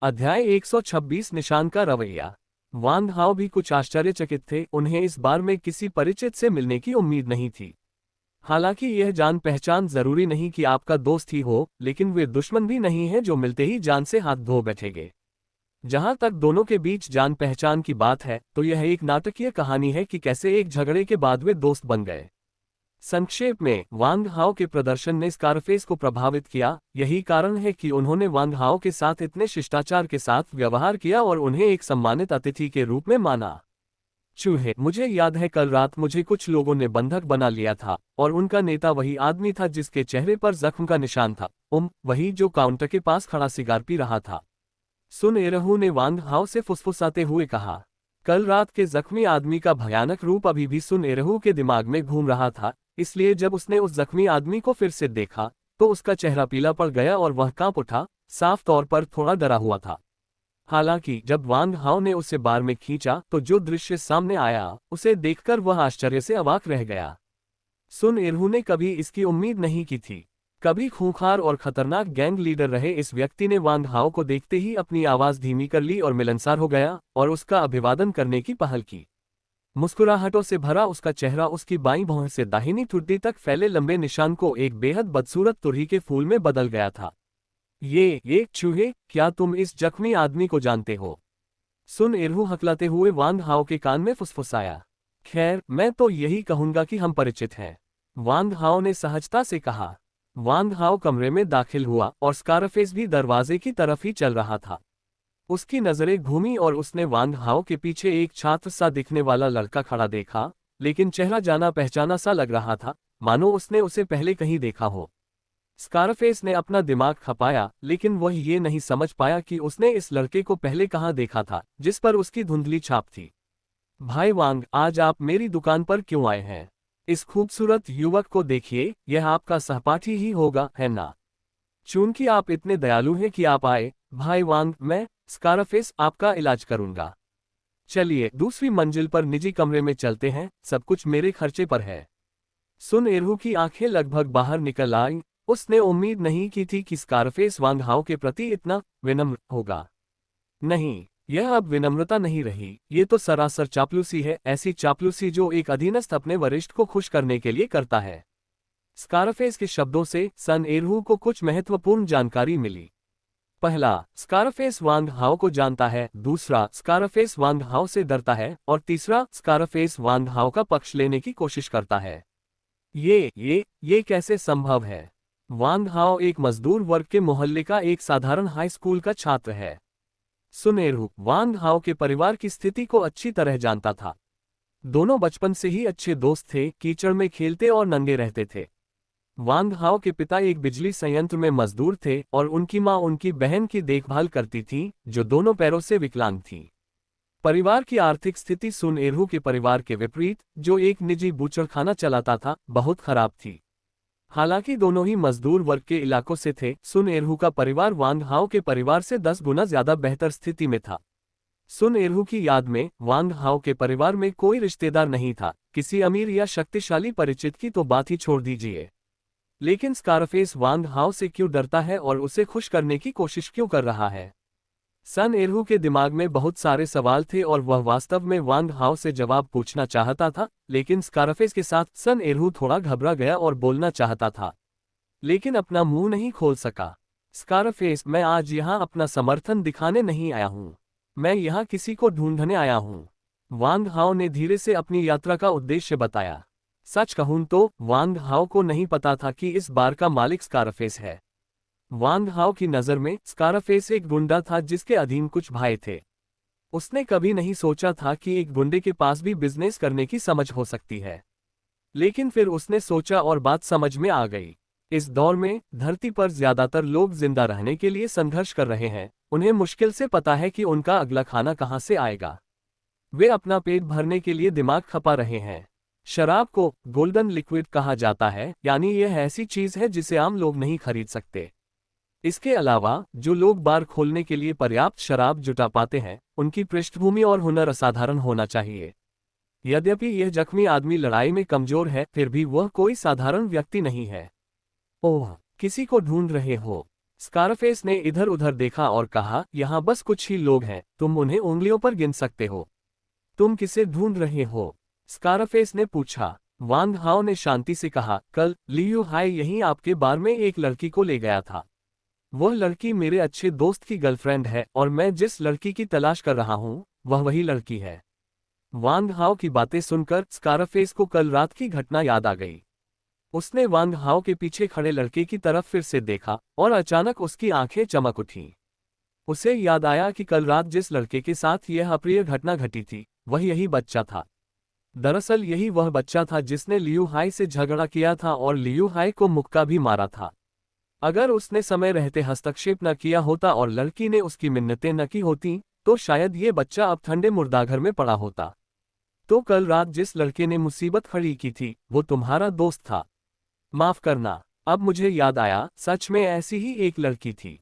अध्याय 126 निशान का रवैया। वांग हाओ भी कुछ आश्चर्यचकित थे, उन्हें इस बार में किसी परिचित से मिलने की उम्मीद नहीं थी। हालांकि यह जान पहचान जरूरी नहीं कि आपका दोस्त ही हो, लेकिन वे दुश्मन भी नहीं हैं जो मिलते ही जान से हाथ धो बैठेंगे। जहां तक दोनों के बीच जान पहचान की बात है, तो यह एक नाटकीय कहानी है कि कैसे एक झगड़े के बाद वे दोस्त बन गए। संक्षेप में, वांग हाओ के प्रदर्शन ने स्कारफेस को प्रभावित किया। यही कारण है कि उन्होंने वांग हाओ के साथ इतने शिष्टाचार के साथ व्यवहार किया और उन्हें एक सम्मानित अतिथि के रूप में माना। चूहे, मुझे याद है कल रात मुझे कुछ लोगों ने बंधक बना लिया था, और उनका नेता वही आदमी था जिसके चेहरे पर जख्म का निशान था। वही जो काउंटर के पास खड़ा सिगार पी रहा था। सुन एरहू ने वांग हाओ से फुसफुसाते हुए कहा। कल रात के जख्मी आदमी का भयानक रूप अभी भी सुन एरहू के दिमाग में घूम रहा था, इसलिए जब उसने उस जख्मी आदमी को फिर से देखा तो उसका चेहरा पीला पड़ गया और वह कांप उठा, साफ तौर पर थोड़ा डरा हुआ था। हालांकि जब वांग हाओ ने उसे बार में खींचा तो जो दृश्य सामने आया उसे देखकर वह आश्चर्य से अवाक रह गया। सुन एरहू ने कभी इसकी उम्मीद नहीं की थी। कभी खूंखार और खतरनाक गैंग लीडर रहे इस व्यक्ति ने वांग हाओ को देखते ही अपनी आवाज धीमी कर ली और मिलनसार हो गया और उसका अभिवादन करने की पहल की। मुस्कुराहटों से भरा उसका चेहरा उसकी बाईं भौं से दाहिनी ठुड्डी तक फैले लंबे निशान को एक बेहद बदसूरत तुरही के फूल में बदल गया था। ये चूहे, क्या तुम इस जख्मी आदमी को जानते हो? सुन एरहू हकलाते हुए वांग हाओ के कान में फुसफुसाया। खैर, मैं तो यही कहूंगा कि हम परिचित हैं, वांग हाओ ने सहजता से कहा। वांग हाओ कमरे में दाखिल हुआ और स्कारफेस भी दरवाजे की तरफ ही चल रहा था। उसकी नजरें घूमी और उसने वांग हाओ के पीछे एक छात्र सा दिखने वाला लड़का खड़ा देखा, लेकिन चेहरा जाना पहचाना सा लग रहा था, मानो उसने उसे पहले कहीं देखा हो। स्कारफेस ने अपना दिमाग खपाया, लेकिन वह ये नहीं समझ पाया कि उसने इस लड़के को पहले कहाँ देखा था जिस पर उसकी धुंधली छाप थी। भाई वांग, आज आप मेरी दुकान पर क्यों आए हैं? इस खूबसूरत युवक को देखिए, यह आपका सहपाठी ही होगा, है ना? चूंकि आप इतने दयालु हैं कि आप आए, भाई वांग, मैं स्कारफेस आपका इलाज करूंगा। चलिए दूसरी मंजिल पर निजी कमरे में चलते हैं, सब कुछ मेरे खर्चे पर है। सुन एरहू की आंखें लगभग बाहर निकल आईं। उसने उम्मीद नहीं की थी कि स्कारफेस वांग हाओ के प्रति इतना विनम्र होगा। नहीं, यह अब विनम्रता नहीं रही, ये तो सरासर चापलूसी है, ऐसी चापलूसी जो एक अधीनस्थ अपने वरिष्ठ को खुश करने के लिए करता है। स्कारफेस के शब्दों से सन एरहू को कुछ महत्वपूर्ण जानकारी मिली। पहला, स्कारफेस वांग हाओ को जानता है। दूसरा, स्कारफेस वांग हाओ से डरता है। और तीसरा, स्कारफेस वांग हाओ का पक्ष लेने की कोशिश करता है। ये कैसे संभव है? वांग हाओ एक मजदूर वर्ग के मोहल्ले का एक साधारण हाई स्कूल का छात्र है। सुन एरहू वांग हाओ के परिवार की स्थिति को अच्छी तरह जानता था। दोनों बचपन से ही अच्छे दोस्त थे, कीचड़ में खेलते और नंगे रहते थे। वांग हाओ के पिता एक बिजली संयंत्र में मजदूर थे और उनकी मां उनकी बहन की देखभाल करती थी, जो दोनों पैरों से विकलांग थी। परिवार की आर्थिक स्थिति सुन एरहू के परिवार के विपरीत, जो एक निजी बूचड़खाना चलाता था, बहुत खराब थी। हालांकि दोनों ही मजदूर वर्ग के इलाकों से थे, सुन एरहू का परिवार वांग हाओ के परिवार से 10 गुना ज्यादा बेहतर स्थिति में था। सुन एरहू की याद में वांग हाओ के परिवार में कोई रिश्तेदार नहीं था, किसी अमीर या शक्तिशाली परिचित की तो बात ही छोड़ दीजिए। लेकिन स्कारफेस वांग हाओ से क्यों डरता है और उसे खुश करने की कोशिश क्यों कर रहा है? सन एरहू के दिमाग में बहुत सारे सवाल थे और वह वास्तव में वांग हाओ से जवाब पूछना चाहता था, लेकिन स्कारफेस के साथ सन एरहू थोड़ा घबरा गया और बोलना चाहता था, लेकिन अपना मुंह नहीं खोल सका। स्कारफेस, मैं आज यहाँ अपना समर्थन दिखाने नहीं आया हूँ, मैं यहाँ किसी को ढूंढने आया हूँ, वांग हाओ ने धीरे से अपनी यात्रा का उद्देश्य बताया। सच कहूं तो वांग हाओ को नहीं पता था कि इस बार का मालिक स्कारफेस है। वांग हाओ की नज़र में स्कारफेस एक गुंडा था जिसके अधीन कुछ भाई थे। उसने कभी नहीं सोचा था कि एक गुंडे के पास भी बिजनेस करने की समझ हो सकती है। लेकिन फिर उसने सोचा और बात समझ में आ गई। इस दौर में धरती पर ज्यादातर लोग जिंदा रहने के लिए संघर्ष कर रहे हैं। उन्हें मुश्किल से पता है कि उनका अगला खाना कहाँ से आएगा। वे अपना पेट भरने के लिए दिमाग खपा रहे हैं। शराब को गोल्डन लिक्विड कहा जाता है, यानी यह ऐसी चीज है जिसे आम लोग नहीं खरीद सकते। इसके अलावा जो लोग बार खोलने के लिए पर्याप्त शराब जुटा पाते हैं, उनकी पृष्ठभूमि और हुनर असाधारण होना चाहिए। यद्यपि यह जख्मी आदमी लड़ाई में कमजोर है, फिर भी वह कोई साधारण व्यक्ति नहीं है। ओह, किसी को ढूंढ रहे हो? स्कारफेस ने इधर उधर देखा और कहा, यहाँ बस कुछ ही लोग हैं, तुम उन्हें उंगलियों पर गिन सकते हो। तुम किसे ढूंढ रहे हो? स्कारफेस ने पूछा। वांग हाओ ने शांति से कहा, कल लियू हाई यहीं आपके बार में एक लड़की को ले गया था। वह लड़की मेरे अच्छे दोस्त की गर्लफ्रेंड है और मैं जिस लड़की की तलाश कर रहा हूँ वह वही लड़की है। वांग हाओ की बातें सुनकर स्कारफेस को कल रात की घटना याद आ गई। उसने वांग हाओ के पीछे खड़े लड़के की तरफ फिर से देखा और अचानक उसकी आंखें चमक उठीं। उसे याद आया कि कल रात जिस लड़के के साथ यह अप्रिय घटना घटी थी वह यही बच्चा था। दरअसल यही वह बच्चा था जिसने लियू हाई से झगड़ा किया था और लियू हाई को मुक्का भी मारा था। अगर उसने समय रहते हस्तक्षेप न किया होता और लड़की ने उसकी मिन्नतें न की होती तो शायद ये बच्चा अब ठंडे मुर्दाघर में पड़ा होता। तो कल रात जिस लड़के ने मुसीबत खड़ी की थी वो तुम्हारा दोस्त था। माफ करना, अब मुझे याद आया, सच में ऐसी ही एक लड़की थी।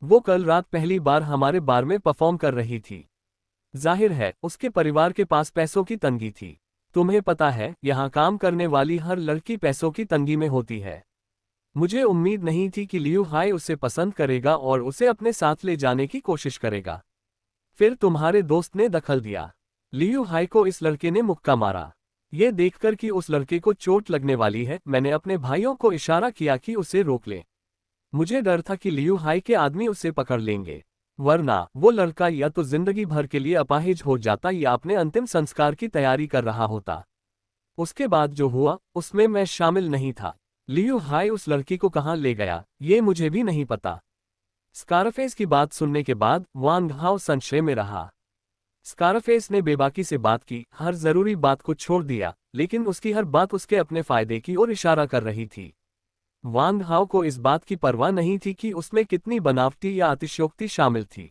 वो कल रात पहली बार हमारे बार में परफॉर्म कर रही थी। जाहिर है उसके परिवार के पास पैसों की तंगी थी। तुम्हें पता है यहाँ काम करने वाली हर लड़की पैसों की तंगी में होती है। मुझे उम्मीद नहीं थी कि लियू हाई उसे पसंद करेगा और उसे अपने साथ ले जाने की कोशिश करेगा। फिर तुम्हारे दोस्त ने दखल दिया। लियू हाई को इस लड़के ने मुक्का मारा। ये देखकर कि उस लड़के को चोट लगने वाली है मैंने अपने भाइयों को इशारा किया कि उसे रोक ले। मुझे डर था कि लियू हाई के आदमी उसे पकड़ लेंगे, वरना वो लड़का या तो जिंदगी भर के लिए अपाहिज हो जाता या अपने अंतिम संस्कार की तैयारी कर रहा होता। उसके बाद जो हुआ उसमें मैं शामिल नहीं था। लियू हाई उस लड़की को कहाँ ले गया ये मुझे भी नहीं पता। स्कारफेस की बात सुनने के बाद वांग हाओ संशय में रहा। स्कारफेस ने बेबाकी से बात की, हर जरूरी बात को छोड़ दिया, लेकिन उसकी हर बात उसके अपने फायदे की ओर इशारा कर रही थी। वांग हाओ को इस बात की परवाह नहीं थी कि उसमें कितनी बनावटी या अतिशयोक्ति शामिल थी।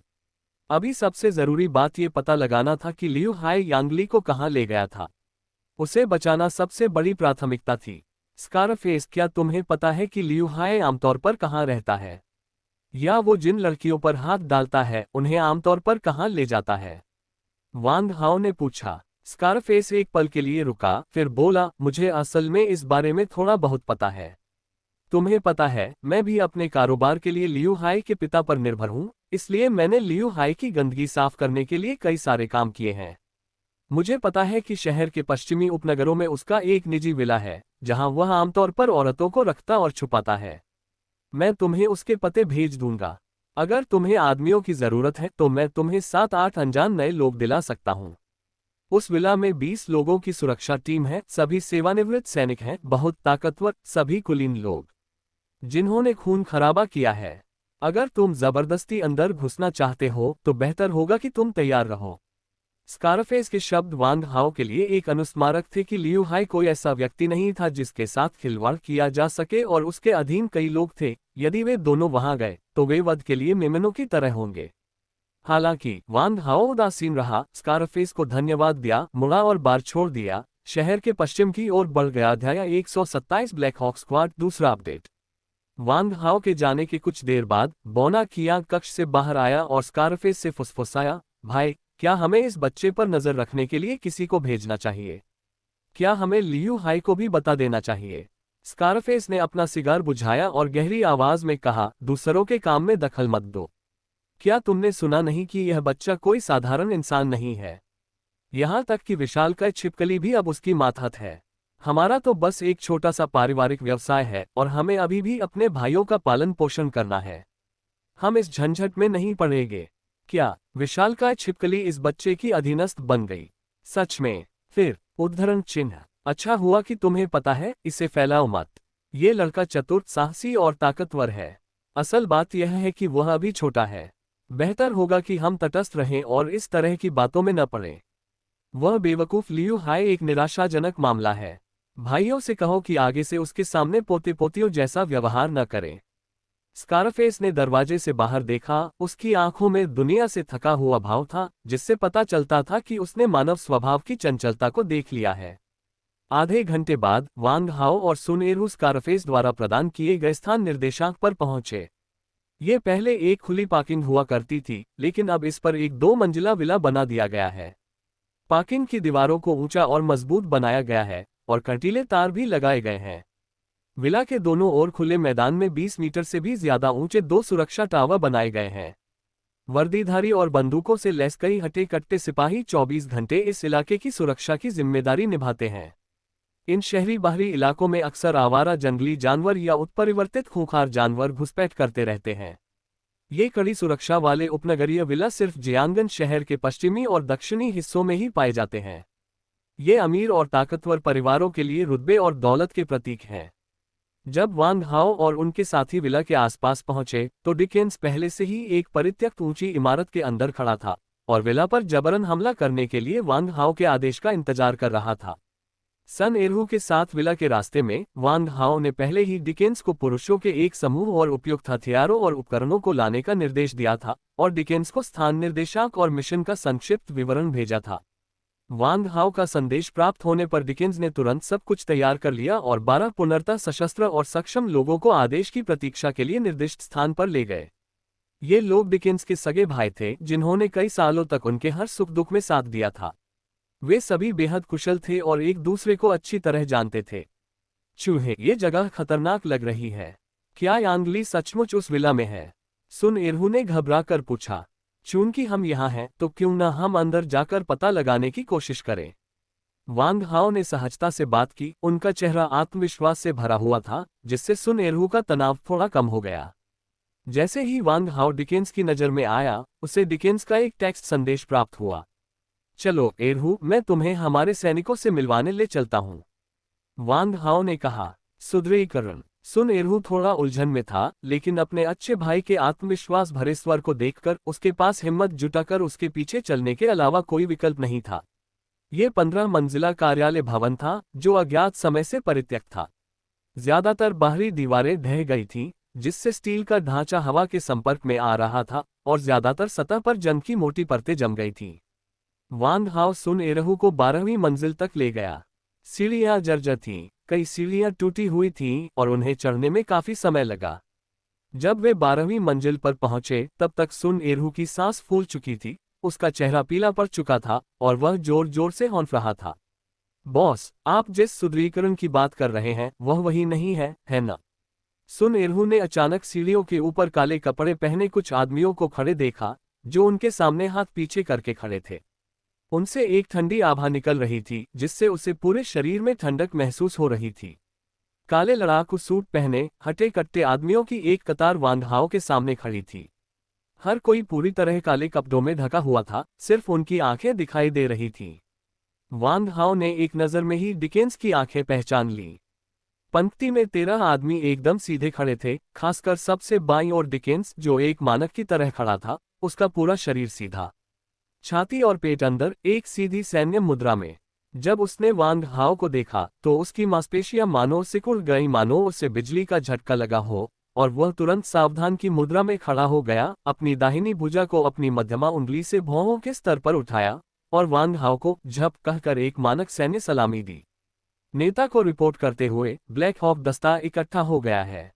अभी सबसे जरूरी बात ये पता लगाना था कि लियू हाई यांगली को कहाँ ले गया था। उसे बचाना सबसे बड़ी प्राथमिकता थी। स्कारफेस, क्या तुम्हें पता है कि लियू हाई आमतौर पर कहाँ रहता है? या वो जिन लड़कियों पर हाथ डालता है उन्हें आमतौर पर कहाँ ले जाता है? वांग हाओ ने पूछा। स्कारफेस एक पल के लिए रुका, फिर बोला, मुझे असल में इस बारे में थोड़ा बहुत पता है। तुम्हें पता है मैं भी अपने कारोबार के लिए लियू हाई के पिता पर निर्भर हूँ, इसलिए मैंने लियू हाई की गंदगी साफ करने के लिए कई सारे काम किए हैं। मुझे पता है कि शहर के पश्चिमी उपनगरों में उसका एक निजी विला है जहां वह आमतौर पर औरतों को रखता और छुपाता है। मैं तुम्हें उसके पते भेज दूंगा। अगर तुम्हें आदमियों की जरूरत है तो मैं तुम्हें 7-8 अनजान नए लोग दिला सकता हूं। उस विला में 20 लोगों की सुरक्षा टीम है, सभी सेवानिवृत्त सैनिक हैं, बहुत ताकतवर, सभी कुलीन लोग जिन्होंने खून खराबा किया है। अगर तुम जबरदस्ती अंदर घुसना चाहते हो तो बेहतर होगा कि तुम तैयार रहो। स्कारफेस के शब्द वांग हाओ के लिए एक अनुस्मारक थे कि लियू हाई कोई ऐसा व्यक्ति नहीं था जिसके साथ खिलवाड़ किया जा सके और उसके अधीन कई लोग थे। यदि वे दोनों वहां गए तो वे वध के लिए मेमनों की तरह होंगे। हालांकि वांग हाओ उदासीन रहा, स्कारफेस को धन्यवाद दिया, मुड़ा और बार छोड़ दिया, शहर के पश्चिम की ओर बढ़ गया। अध्याय 127 ब्लैक हॉक स्क्वाड दूसरा अपडेट। वांग हाओ के जाने के कुछ देर बाद बोना कियांग कक्ष से बाहर आया और स्कारफेस से फुसफुसाया, भाई, क्या हमें इस बच्चे पर नजर रखने के लिए किसी को भेजना चाहिए? क्या हमें लियू हाई को भी बता देना चाहिए? स्कारफेस ने अपना सिगार बुझाया और गहरी आवाज में कहा, दूसरों के काम में दखल मत दो। क्या तुमने सुना नहीं कि यह बच्चा कोई साधारण इंसान नहीं है? यहां तक कि विशालकाय छिपकली भी अब उसकी मातहत है। हमारा तो बस एक छोटा सा पारिवारिक व्यवसाय है और हमें अभी भी अपने भाइयों का पालन पोषण करना है। हम इस झंझट में नहीं पड़ेंगे। क्या विशालकाय छिपकली इस बच्चे की अधीनस्थ बन गई? सच में? फिर उद्धरण चिन्ह, अच्छा हुआ कि तुम्हें पता है, इसे फैलाओ मत। ये लड़का चतुर, साहसी और ताकतवर है। असल बात यह है कि वह अभी छोटा है। बेहतर होगा कि हम तटस्थ रहें और इस तरह की बातों में न पड़ें। वह बेवकूफ लियू हाई एक निराशाजनक मामला है। भाइयों से कहो कि आगे से उसके सामने पोते पोतियों जैसा व्यवहार न करें। स्कारफेस ने दरवाजे से बाहर देखा, उसकी आंखों में दुनिया से थका हुआ भाव था, जिससे पता चलता था कि उसने मानव स्वभाव की चंचलता को देख लिया है। आधे घंटे बाद वांग हाओ और सुन एरू स्कारफेस द्वारा प्रदान किए गए स्थान निर्देशांक पर पहुंचे। ये पहले एक खुली पार्किंग हुआ करती थी, लेकिन अब इस पर एक 2 मंजिला विला बना दिया गया है। पार्किंग की दीवारों को ऊंचा और मजबूत बनाया गया है और कंटीले तार भी लगाए गए हैं। विला के दोनों ओर खुले मैदान में 20 मीटर से भी ज्यादा ऊंचे 2 सुरक्षा टावर बनाए गए हैं। वर्दीधारी और बंदूकों से लैस कई हटे कट्टे सिपाही 24 घंटे इस इलाके की सुरक्षा की जिम्मेदारी निभाते हैं। इन शहरी बाहरी इलाकों में अक्सर आवारा जंगली जानवर या उत्परिवर्तित खूंखार जानवर घुसपैठ करते रहते हैं। ये कड़ी सुरक्षा वाले उपनगरीय विला सिर्फ जियांगन शहर के पश्चिमी और दक्षिणी हिस्सों में ही पाए जाते हैं। ये अमीर और ताकतवर परिवारों के लिए रुतबे और दौलत के प्रतीक हैं। जब वांग हाओ और उनके साथी विला के आसपास पहुंचे तो डिकेंस पहले से ही एक परित्यक्त ऊंची इमारत के अंदर खड़ा था और विला पर जबरन हमला करने के लिए वांग हाओ के आदेश का इंतजार कर रहा था। सन एरहू के साथ विला के रास्ते में वांग हाओ ने पहले ही डिकेंस को पुरुषों के एक समूह और उपयुक्त हथियारों और उपकरणों को लाने का निर्देश दिया था और डिकेंस को स्थान निर्देशांक और मिशन का संक्षिप्त विवरण भेजा था। वांग हाओ का संदेश प्राप्त होने पर डिकेंस ने तुरंत सब कुछ तैयार कर लिया और 12 पूर्णतः सशस्त्र और सक्षम लोगों को आदेश की प्रतीक्षा के लिए निर्दिष्ट स्थान पर ले गए। ये लोग डिकेंस के सगे भाई थे जिन्होंने कई सालों तक उनके हर सुख दुख में साथ दिया था। वे सभी बेहद कुशल थे और एक दूसरे को अच्छी तरह जानते थे। चूहे, ये जगह खतरनाक लग रही है। क्या यांग ली सचमुच उस विला में है? सुन एरहू ने घबरा कर पूछा। चूंकि हम यहाँ हैं तो क्यों न हम अंदर जाकर पता लगाने की कोशिश करें। वांग हाओ ने सहजता से बात की। उनका चेहरा आत्मविश्वास से भरा हुआ था जिससे सुन एरहू का तनाव थोड़ा कम हो गया। जैसे ही वांग हाओ डिकेंस की नज़र में आया उसे डिकेंस का एक टेक्स्ट संदेश प्राप्त हुआ। चलो एरहू, मैं तुम्हें हमारे सैनिकों से मिलवाने ले चलता हूँ, वांग हाओ ने कहा। सुदृढ़ीकरण। सुन एरहू थोड़ा उलझन में था लेकिन अपने अच्छे भाई के आत्मविश्वास भरे स्वर को देखकर उसके पास हिम्मत जुटाकर उसके पीछे चलने के अलावा कोई विकल्प नहीं था। ये 15 मंजिला कार्यालय भवन था जो अज्ञात समय से परित्यक्त था। ज्यादातर बाहरी दीवारें ढह गई थीं जिससे स्टील का ढांचा हवा के संपर्क में आ रहा था और ज्यादातर सतह पर जंग की मोटी परतें जम गई थीं। वांग हाओ सुन एरहू को 12वीं मंजिल तक ले गया। सीढ़ियां जर्जर थीं, कई सीढ़ियां टूटी हुई थीं और उन्हें चढ़ने में काफी समय लगा। जब वे 12वीं मंजिल पर पहुंचे तब तक सुन एरहू की सांस फूल चुकी थी, उसका चेहरा पीला पड़ चुका था और वह जोर जोर से हौंफ रहा था। बॉस, आप जिस सुदृढ़ीकरण की बात कर रहे हैं वह वही नहीं है ना? सुन एरहू ने अचानक सीढ़ियों के ऊपर काले कपड़े पहने कुछ आदमियों को खड़े देखा जो उनके सामने हाथ पीछे करके खड़े थे। उनसे एक ठंडी आभा निकल रही थी जिससे उसे पूरे शरीर में ठंडक महसूस हो रही थी। काले लड़ाकू सूट पहने हटे कट्टे आदमियों की एक कतार वांग हाओ के सामने खड़ी थी। हर कोई पूरी तरह काले कपड़ों में ढका हुआ था, सिर्फ उनकी आंखें दिखाई दे रही थीं। वांग हाओ ने एक नज़र में ही डिकेंस की आंखें पहचान ली। पंक्ति में 13 आदमी एकदम सीधे खड़े थे, खासकर सबसे बाईं ओर डिकेंस जो एक मानक की तरह खड़ा था, उसका पूरा शरीर सीधा, छाती और पेट अंदर एक सीधी सैन्य मुद्रा में। जब उसने वांग हाओ को देखा तो उसकी मांसपेशियां मानो सिकुड़ गई, मानो उसे बिजली का झटका लगा हो, और वह तुरंत सावधान की मुद्रा में खड़ा हो गया, अपनी दाहिनी भुजा को अपनी मध्यमा उंगली से भौहों के स्तर पर उठाया और वांग हाओ को झप कहकर एक मानक सैन्य सलामी दी। नेता को रिपोर्ट करते हुए, ब्लैक हॉक दस्ता इकट्ठा हो गया है।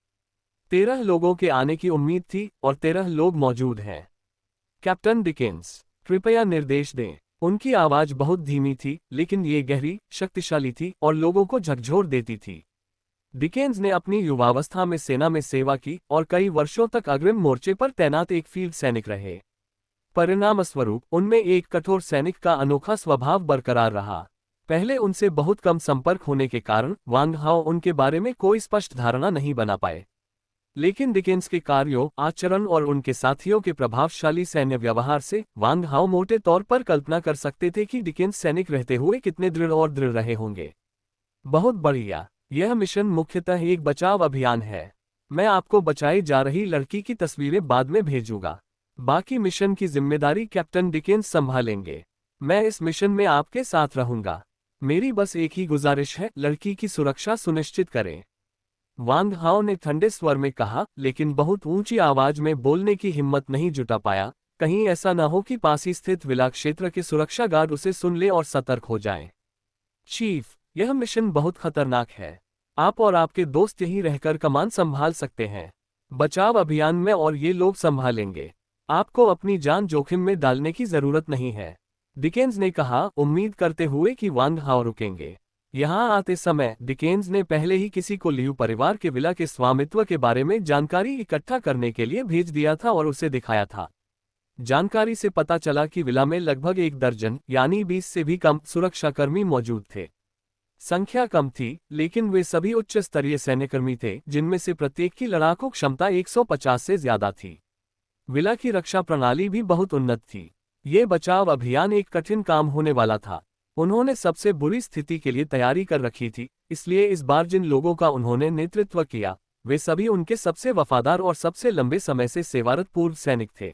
13 लोगों के आने की उम्मीद थी और 13 लोग मौजूद हैं। कैप्टन डिकेंस, कृपया निर्देश दें। उनकी आवाज बहुत धीमी थी लेकिन ये गहरी, शक्तिशाली थी और लोगों को झकझोर देती थी। डिकेंस ने अपनी युवावस्था में सेना में सेवा की और कई वर्षों तक अग्रिम मोर्चे पर तैनात एक फील्ड सैनिक रहे। परिणामस्वरूप उनमें एक कठोर सैनिक का अनोखा स्वभाव बरकरार रहा। पहले उनसे बहुत कम संपर्क होने के कारण वांग हाओ उनके बारे में कोई स्पष्ट धारणा नहीं बना पाए। लेकिन डिकेंस के कार्यों, आचरण और उनके साथियों के प्रभावशाली सैन्य व्यवहार से वांग हाओ मोटे तौर पर कल्पना कर सकते थे कि डिकेंस सैनिक रहते हुए कितने दृढ़ और दृढ़ रहे होंगे। बहुत बढ़िया। यह मिशन मुख्यतः एक बचाव अभियान है। मैं आपको बचाई जा रही लड़की की तस्वीरें बाद में भेजूंगा। बाकी मिशन की जिम्मेदारी कैप्टन डिकेंस संभालेंगे। मैं इस मिशन में आपके साथ रहूंगा। मेरी बस एक ही गुजारिश है, लड़की की सुरक्षा सुनिश्चित करें, वांग हाओ ने ठंडे स्वर में कहा, लेकिन बहुत ऊंची आवाज में बोलने की हिम्मत नहीं जुटा पाया, कहीं ऐसा न हो कि पास ही स्थित विला क्षेत्र के सुरक्षा गार्ड उसे सुन ले और सतर्क हो जाएं। चीफ, यह मिशन बहुत खतरनाक है। आप और आपके दोस्त यहीं रहकर कमान संभाल सकते हैं। बचाव अभियान में और ये लोग संभालेंगे। आपको अपनी जान जोखिम में डालने की जरूरत नहीं है, डिकेंस ने कहा, उम्मीद करते हुए कि वांग हाओ रुकेंगे। यहाँ आते समय डिकेन्स ने पहले ही किसी को लियू परिवार के विला के स्वामित्व के बारे में जानकारी इकट्ठा करने के लिए भेज दिया था और उसे दिखाया था। जानकारी से पता चला कि विला में लगभग 1 दर्जन यानी 20 से भी कम सुरक्षाकर्मी मौजूद थे। संख्या कम थी, लेकिन वे सभी उच्च स्तरीय सैन्यकर्मी थे, जिनमें से प्रत्येक की लड़ाकू क्षमता 150 से ज्यादा थी। विला की रक्षा प्रणाली भी बहुत उन्नत थी। ये बचाव अभियान एक कठिन काम होने वाला था। उन्होंने सबसे बुरी स्थिति के लिए तैयारी कर रखी थी, इसलिए इस बार जिन लोगों का उन्होंने नेतृत्व किया वे सभी उनके सबसे वफादार और सबसे लंबे समय से सेवारत पूर्व सैनिक थे।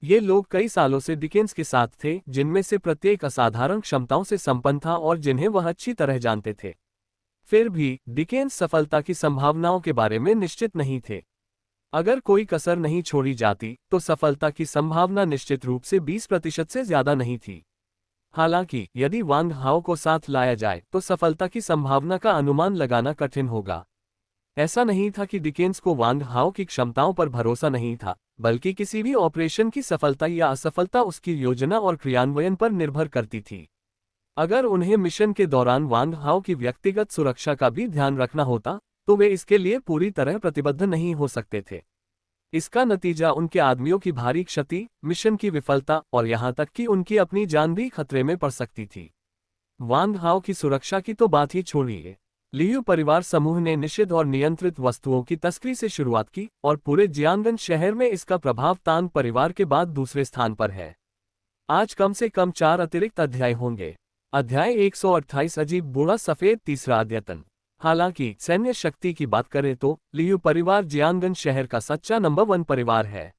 ये लोग कई सालों से डिकेन्स के साथ थे, जिनमें से प्रत्येक असाधारण क्षमताओं से संपन्न था और जिन्हें वह अच्छी तरह जानते थे। फिर भी डिकेन्स सफलता की संभावनाओं के बारे में निश्चित नहीं थे। अगर कोई कसर नहीं छोड़ी जाती तो सफलता की संभावना निश्चित रूप से 20% से ज्यादा नहीं थी। हालांकि यदि वांग हाओ को साथ लाया जाए तो सफलता की संभावना का अनुमान लगाना कठिन होगा। ऐसा नहीं था कि डिकेन्स को वांग हाओ की क्षमताओं पर भरोसा नहीं था, बल्कि किसी भी ऑपरेशन की सफलता या असफलता उसकी योजना और क्रियान्वयन पर निर्भर करती थी। अगर उन्हें मिशन के दौरान वांग हाओ की व्यक्तिगत सुरक्षा का भी ध्यान रखना होता तो वे इसके लिए पूरी तरह प्रतिबद्ध नहीं हो सकते थे। इसका नतीजा उनके आदमियों की भारी क्षति, मिशन की विफलता और यहां तक कि उनकी अपनी जान भी खतरे में पड़ सकती थी। वांग हाओ की सुरक्षा की तो बात ही छोड़िए, लियू परिवार समूह ने निषिद्ध और नियंत्रित वस्तुओं की तस्करी से शुरुआत की और पूरे जियांगन शहर में इसका प्रभाव तांग परिवार के बाद दूसरे स्थान पर है। आज कम से कम 4 अतिरिक्त अध्याय होंगे। अध्याय 128 अजीब बूढ़ा सफेद तीसरा अद्यतन। हालांकि सैन्य शक्ति की बात करें तो लियू परिवार जियांगन शहर का सच्चा नंबर 1 परिवार है।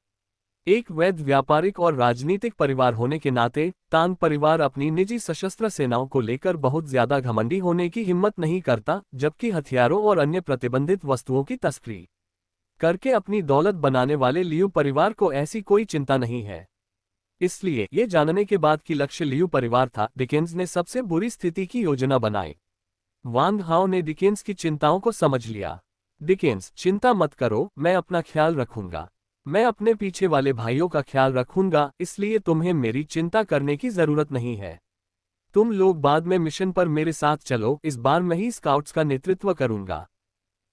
एक वैध व्यापारिक और राजनीतिक परिवार होने के नाते तांग परिवार अपनी निजी सशस्त्र सेनाओं को लेकर बहुत ज्यादा घमंडी होने की हिम्मत नहीं करता, जबकि हथियारों और अन्य प्रतिबंधित वस्तुओं की तस्करी करके अपनी दौलत बनाने वाले लियू परिवार को ऐसी कोई चिंता नहीं है। इसलिए ये जानने के बाद कि लक्ष्य लियू परिवार था, डिकेन्स ने सबसे बुरी स्थिति की योजना बनाई। वांग हाओ ने डिकेन्स की चिंताओं को समझ लिया। डिकेन्स, चिंता मत करो, मैं अपना ख्याल रखूंगा। मैं अपने पीछे वाले भाइयों का ख्याल रखूंगा, इसलिए तुम्हें मेरी चिंता करने की जरूरत नहीं है। तुम लोग बाद में मिशन पर मेरे साथ चलो, इस बार मैं ही स्काउट्स का नेतृत्व करूंगा।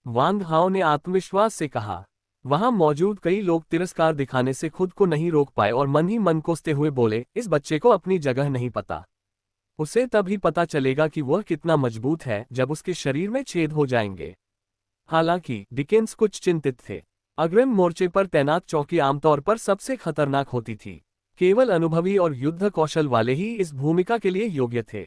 वांग हाओ ने आत्मविश्वास से कहा। वहां मौजूद कई लोग तिरस्कार दिखाने से खुद को नहीं रोक पाए और मन ही मन कोसते हुए बोले, इस बच्चे को अपनी जगह नहीं पता। उसे तभी पता चलेगा कि वह कितना मजबूत है जब उसके शरीर में छेद हो जाएंगे। हालांकि डिकेन्स कुछ चिंतित थे। अग्रिम मोर्चे पर तैनात चौकी आमतौर पर सबसे खतरनाक होती थी। केवल अनुभवी और युद्ध कौशल वाले ही इस भूमिका के लिए योग्य थे।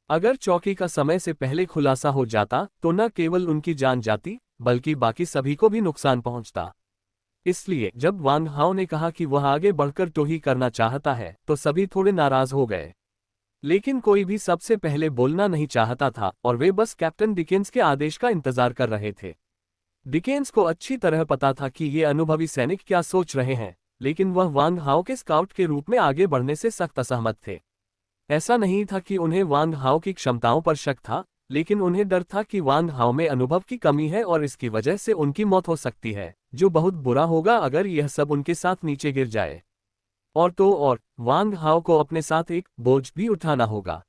अगर चौकी का समय से पहले खुलासा हो जाता तो न केवल उनकी जान जाती, बल्कि बाकी सभी को भी नुकसान पहुंचता। इसलिए जब वांग हाओ ने कहा कि वह आगे बढ़कर टोही करना चाहता है तो सभी थोड़े नाराज हो गए। लेकिन कोई भी सबसे पहले बोलना नहीं चाहता था और वे बस कैप्टन डिकेन्स के आदेश का इंतजार कर रहे थे। डिकेन्स को अच्छी तरह पता था कि ये अनुभवी सैनिक क्या सोच रहे हैं, लेकिन वह वांग हाओ के स्काउट के रूप में आगे बढ़ने से सख्त असहमत थे। ऐसा नहीं था कि उन्हें वांग हाओ की क्षमताओं पर शक था, लेकिन उन्हें डर था कि वांग हाओ में अनुभव की कमी है और इसकी वजह से उनकी मौत हो सकती है, जो बहुत बुरा होगा अगर यह सब उनके साथ नीचे गिर जाए। और तो और वांग हाओ को अपने साथ एक बोझ भी उठाना होगा।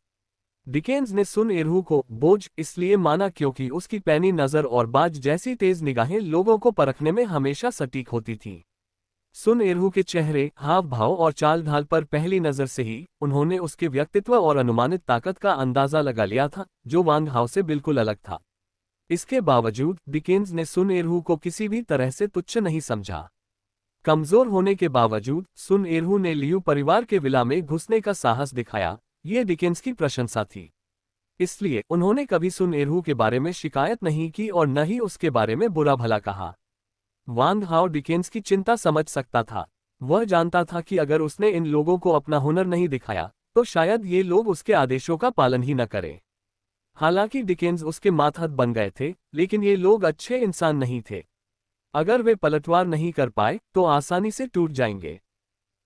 डिकेन्स ने सुन एरहू को बोझ इसलिए माना क्योंकि उसकी पैनी नजर और बाज जैसी तेज निगाहें लोगों को परखने में हमेशा सटीक होती थीं। सुन एरहू के चेहरे, हाव भाव और चाल ढाल पर पहली नजर से ही उन्होंने उसके व्यक्तित्व और अनुमानित ताकत का अंदाजा लगा लिया था, जो वांग हाओ से बिल्कुल अलग था। इसके बावजूद डिकेन्स ने सुन एरहू को किसी भी तरह से तुच्छ नहीं समझा। कमजोर होने के बावजूद सुन एरहू ने लियू परिवार के विला में घुसने का साहस दिखाया, ये डिकेन्स की प्रशंसा थी। इसलिए उन्होंने कभी सुन एरहू के बारे में शिकायत नहीं की और न ही उसके बारे में बुरा भला कहा। वांग हाओ डिकेन्स की चिंता समझ सकता था। वह जानता था कि अगर उसने इन लोगों को अपना हुनर नहीं दिखाया तो शायद ये लोग उसके आदेशों का पालन ही न करें। हालांकि डिकेन्स उसके मातहत बन गए थे, लेकिन ये लोग अच्छे इंसान नहीं थे। अगर वे पलटवार नहीं कर पाए तो आसानी से टूट जाएंगे।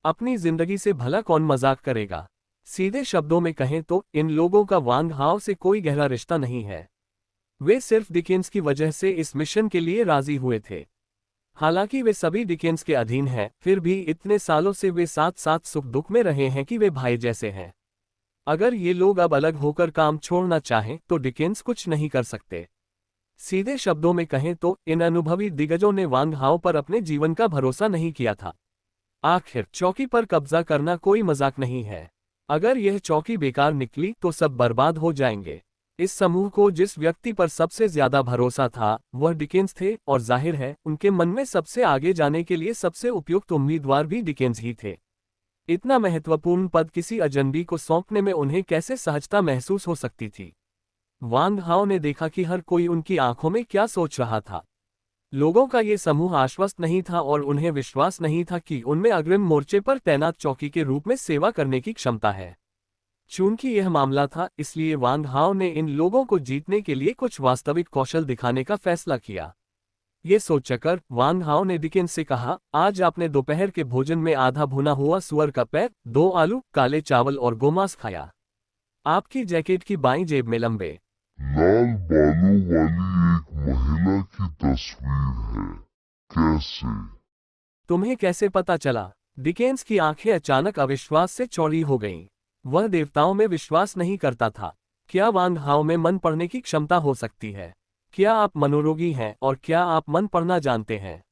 अपनी जिंदगी से भला कौन मजाक करेगा। सीधे शब्दों में कहें तो इन लोगों का वांग हाओ से कोई गहरा रिश्ता नहीं है। वे सिर्फ डिकेन्स की वजह से इस मिशन के लिए राजी हुए थे। हालांकि वे सभी डिकेन्स के अधीन हैं, फिर भी इतने सालों से वे साथ साथ सुख दुख में रहे हैं कि वे भाई जैसे हैं। अगर ये लोग अब अलग होकर काम छोड़ना चाहें तो डिकेंस कुछ नहीं कर सकते। सीधे शब्दों में कहें तो इन अनुभवी दिग्गजों ने वांग हाओ पर अपने जीवन का भरोसा नहीं किया था। आखिर चौकी पर कब्जा करना कोई मजाक नहीं है। अगर यह चौकी बेकार निकली तो सब बर्बाद हो जाएंगे। इस समूह को जिस व्यक्ति पर सबसे ज्यादा भरोसा था वह डिकेंस थे, और जाहिर है उनके मन में सबसे आगे जाने के लिए सबसे उपयुक्त उम्मीदवार भी डिकेंस ही थे। इतना महत्वपूर्ण पद किसी अजनबी को सौंपने में उन्हें कैसे सहजता महसूस हो सकती थी। वांग हाओ ने देखा कि हर कोई उनकी आंखों में क्या सोच रहा था। लोगों का ये समूह आश्वस्त नहीं था और उन्हें विश्वास नहीं था कि उनमें अग्रिम मोर्चे पर तैनात चौकी के रूप में सेवा करने की क्षमता है। चूंकि यह मामला था, इसलिए वांग हाओ ने इन लोगों को जीतने के लिए कुछ वास्तविक कौशल दिखाने का फैसला किया। ये सोचकर वांग हाओ ने डिकेंस से कहा, आज आपने दोपहर के भोजन में आधा भुना हुआ सुअर का पैर, 2 आलू, काले चावल और गोमांस खाया। आपकी जैकेट की बाईं जेब में लंबे लाल बालों वाली एक महिला की तस्वीर है। कैसे? तुम्हें कैसे पता चला? डिकेंस की आंखें अचानक अविश्वास से चौड़ी हो गईं। वह देवताओं में विश्वास नहीं करता था। क्या वांग हाओ में मन पढ़ने की क्षमता हो सकती है? क्या आप मनोरोगी हैं और क्या आप मन पढ़ना जानते हैं?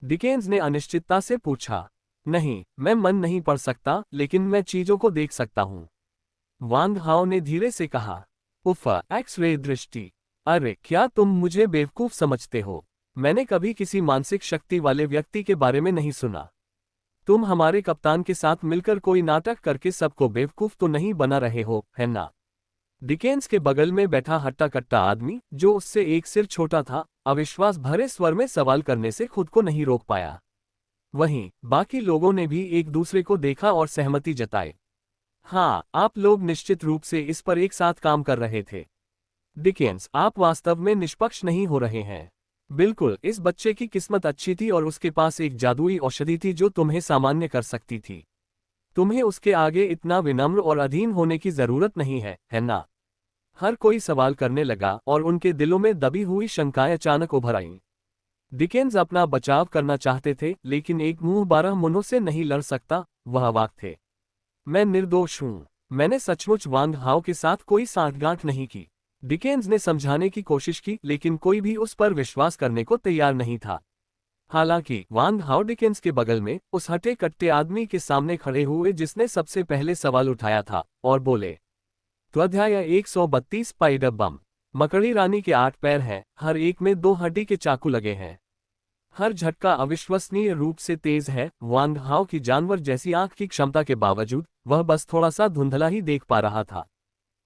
डिकेंस ने अनिश्चितता से पूछा। नहीं, मैं मन नहीं पढ़ सकता, लेकिन मैं चीजों को देख सकता हूं। वांग हाओ ने धीरे से कहा। उफ़ा, एक्स-रे दृष्टि। अरे, क्या तुम मुझे बेवकूफ समझते हो? मैंने कभी किसी मानसिक शक्ति वाले व्यक्ति के बारे में नहीं सुना। तुम हमारे कप्तान के साथ मिलकर कोई नाटक करके सबको बेवकूफ तो नहीं बना रहे हो, है ना? डिकेंस के बगल में बैठा हट्टा कट्टा आदमी, जो उससे एक सिर छोटा था, अविश्वास भरे स्वर में सवाल करने से खुद को नहीं रोक पाया। वहीं बाकी लोगों ने भी एक दूसरे को देखा और सहमति जताई। हाँ, आप लोग निश्चित रूप से इस पर एक साथ काम कर रहे थे। डिकेंस, आप वास्तव में निष्पक्ष नहीं हो रहे हैं। बिल्कुल, इस बच्चे की किस्मत अच्छी थी और उसके पास एक जादुई औषधि थी जो तुम्हें सामान्य कर सकती थी। तुम्हें उसके आगे इतना विनम्र और अधीन होने की जरूरत नहीं है ना? हर कोई सवाल करने लगा और उनके दिलों में दबी हुई शंकाएं अचानक उभर आईं। डिकेंस अपना बचाव करना चाहते थे, लेकिन एक मुंह 12 मुनों से नहीं लड़ सकता, वह अवाक थे। मैं निर्दोष हूं। मैंने सचमुच वांग हाओ के साथ कोई सांठगांठ नहीं की। डिकेंस ने समझाने की कोशिश की, लेकिन कोई भी उस पर विश्वास करने को तैयार नहीं था। हालांकि वांग हाओ डिकेंस के बगल में उस हटे कट्टे आदमी के सामने खड़े हुए जिसने सबसे पहले सवाल उठाया था, और बोले। स्वाध्याय 132 स्पाइडर बम। मकड़ी रानी के 8 पैर हैं, हर एक में 2 हड्डी के चाकू लगे हैं। हर झटका अविश्वसनीय रूप से तेज है। वांग हाओ की जानवर जैसी आंख की क्षमता के बावजूद वह बस थोड़ा सा धुंधला ही देख पा रहा था।